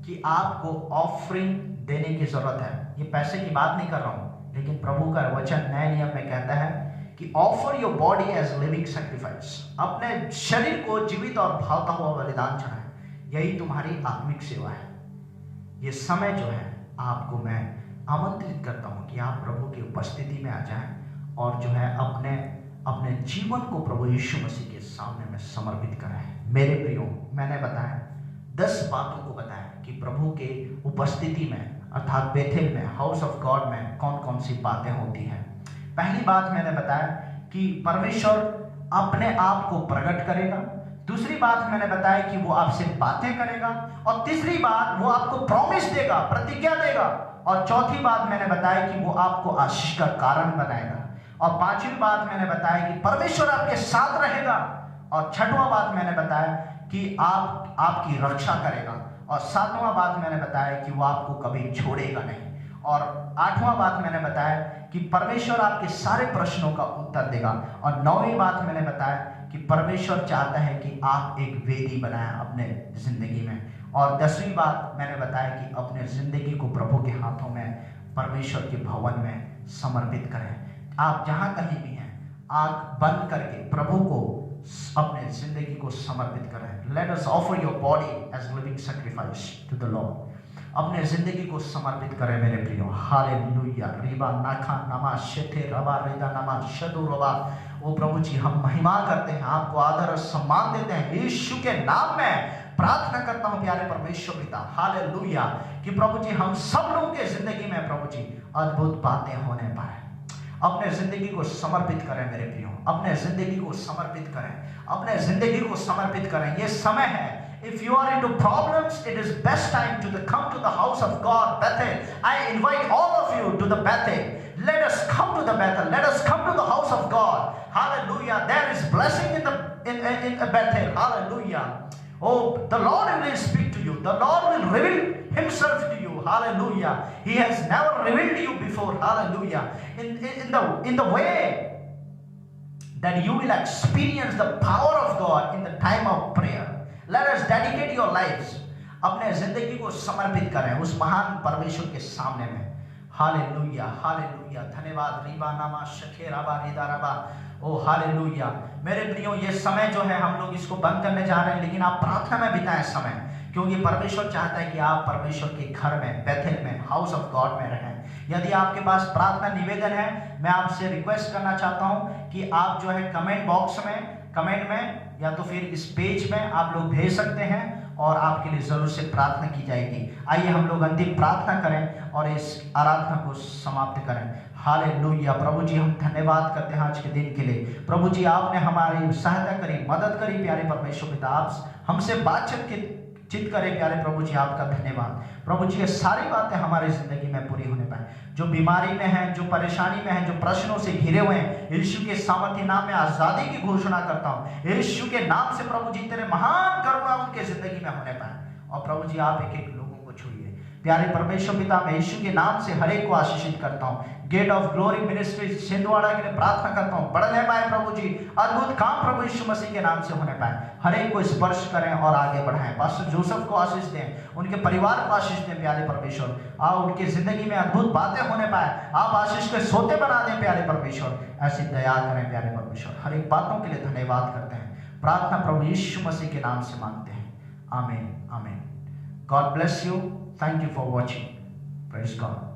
कि आपको ऑफरिंग देने की जरूरत है। ये पैसे की बात नहीं कर रहा हूं, लेकिन प्रभु का वचन नए नियम में कहता है कि offer your body as living sacrifice. अपने शरीर को जीवित और भावता हुआ बलिदान चढ़ाएं। यही तुम्हारी आत्मिक सेवा है। ये समय जो है, आपको मैं आमंत्रित करता हूं कि आप प्रभु की उपस्थिति में आ जाएं और जो है अपने जीवन को प्रभु यीशु मसीह के सामने में समर्पित करें। मेरे प्रियो, मैंने बताया 10 बातों को बताया कि प्रभु के उपस्थिति में, अर्थात बेथेल में, हाउस ऑफ गॉड में कौन कौन सी बातें होती हैं। पहली बात मैंने बताया कि परमेश्वर अपने आप को प्रकट करेगा। दूसरी बात मैंने बताया कि वो आपसे बातें करेगा। और तीसरी बात, वो आपको प्रॉमिस देगा, प्रतिज्ञा देगा। और चौथी बात मैंने बताया कि वो आपको आशीष का कारण बनाएगा। और 5वीं बात मैंने बताया कि परमेश्वर आपके साथ रहेगा। और 6वां बात मैंने बताया कि आपकी रक्षा करेगा। और 7वां बात मैंने बताया कि वो आपको कभी छोड़ेगा नहीं। और 8वां बात मैंने बताया कि परमेश्वर आपके सारे प्रश्नों का उत्तर देगा। और 9वीं बात मैंने बताया कि परमेश्वर चाहता है कि आप एक वेदी बनाएं अपने जिंदगी में। और 10वीं बात मैंने बताया कि अपने जिंदगी को प्रभु के हाथों में, परमेश्वर के भवन में समर्पित करें। आप जहां कहीं भी हैं, आंख बंद करके प्रभु को अपने जिंदगी को समर्पित करें। Let us offer your body as living sacrifice to the Lord. अपने जिंदगी को समर्पित करें मेरे प्रियो। हालेलुया। रिबा नाखा नमा शेथे रबा रेदा नमा शदु रबा। ओ प्रभु जी, हम महिमा करते हैं, आपको आदर और सम्मान देते हैं। यीशु के नाम में प्रार्थना करता हूं प्यारे परमेश्वर पिता, हालेलुया, कि प्रभु जी हम सब लोगों के जिंदगी में प्रभु जी अद्भुत बातें होने पाए। अपने जिंदगी को समर्पित करें मेरे प्रियो, अपने जिंदगी को समर्पित करें, अपने जिंदगी को समर्पित करें। ये समय है, if you are into problems, it is best time to come to the house of God, Bethel. I invite all of you to the Bethel. Let us come to the Bethel. Let us come to the house of God. Hallelujah. There is blessing in Bethel. Hallelujah. Oh, the Lord will speak to you. The Lord will reveal Himself to you. Hallelujah. He has never revealed to you before. Hallelujah. In the way that you will experience the power of God in the time of prayer. Let us dedicate your lives. अपने जिंदगी को समर्पित करें उस महान परमेश्वर के सामने में। Hallelujah, hallelujah. धन्यवाद। रीबा नामा शखे रबा रिदा रबा। ओ हालेलुया। मेरे प्रियो, ये समय जो है हम लोग इसको बंद करने जा रहे हैं, लेकिन आप प्रार्थना में बिताएं समय, क्योंकि परमेश्वर चाहता है कि आप परमेश्वर के घर में, बेथेल में, हाउस ऑफ गॉड में रहें। यदि आपके पास प्रार्थना निवेदन है, मैं आपसे रिक्वेस्ट करना चाहता हूं कि आप जो है कमेंट बॉक्स में, कमेंट में या तो फिर इस पेज में आप लोग भेज सकते हैं और आपके लिए जरूर से प्रार्थना की जाएगी। आइए हम लोग अंतिम प्रार्थना करें और इस आराधना को समाप्त करें। हालेलुया। प्रभु जी, हम धन्यवाद करते हैं आज के दिन के लिए। प्रभु जी, आपने हमारी सहायता करी, मदद करी प्यारे परमेश्वर पिता, आप हमसे बातचीत की चित करे प्यारे प्रभु जी, आपका धन्यवाद। प्रभु जी, ये सारी बातें हमारी जिंदगी में पूरी होने पाए। जो बीमारी में है, जो परेशानी में है, जो प्रश्नों से घिरे हुए हैं, यीशु के सामर्थ्य नाम में आजादी की घोषणा करता हूं। यीशु के नाम से प्रभु जी, तेरे महान करुणा उनके जिंदगी में होने पाए। और प्रभु जी, आप एक एक लोगों को छूइए प्यारे परमेश्वर पिता। मैं यीशु के नाम से हर एक को आशीषित करता हूं। Gate of glory ministry Chhindwara के लिए प्रार्थना करता हूं, बढ़ने पाए प्रभु जी, अद्भुत काम प्रभु यीशु मसीह के नाम से होने पाए। हर एक को स्पर्श करें और आगे बढ़ाएं। पास्टर जोसेफ को आशीष दें, उनके परिवार को आशीष दें प्यारे परमेश्वर। आप उनकी जिंदगी में अद्भुत बातें होने पाए। आप आशीष के सोते बना दें प्यारे परमेश्वर। ऐसी दया करें प्यारे परमेश्वर। हर एक बातों के लिए धन्यवाद करते हैं। प्रार्थना प्रभु यीशु मसीह के नाम से मांगते हैं, आमीन, आमीन। God bless you. Thank you for watching. Praise God.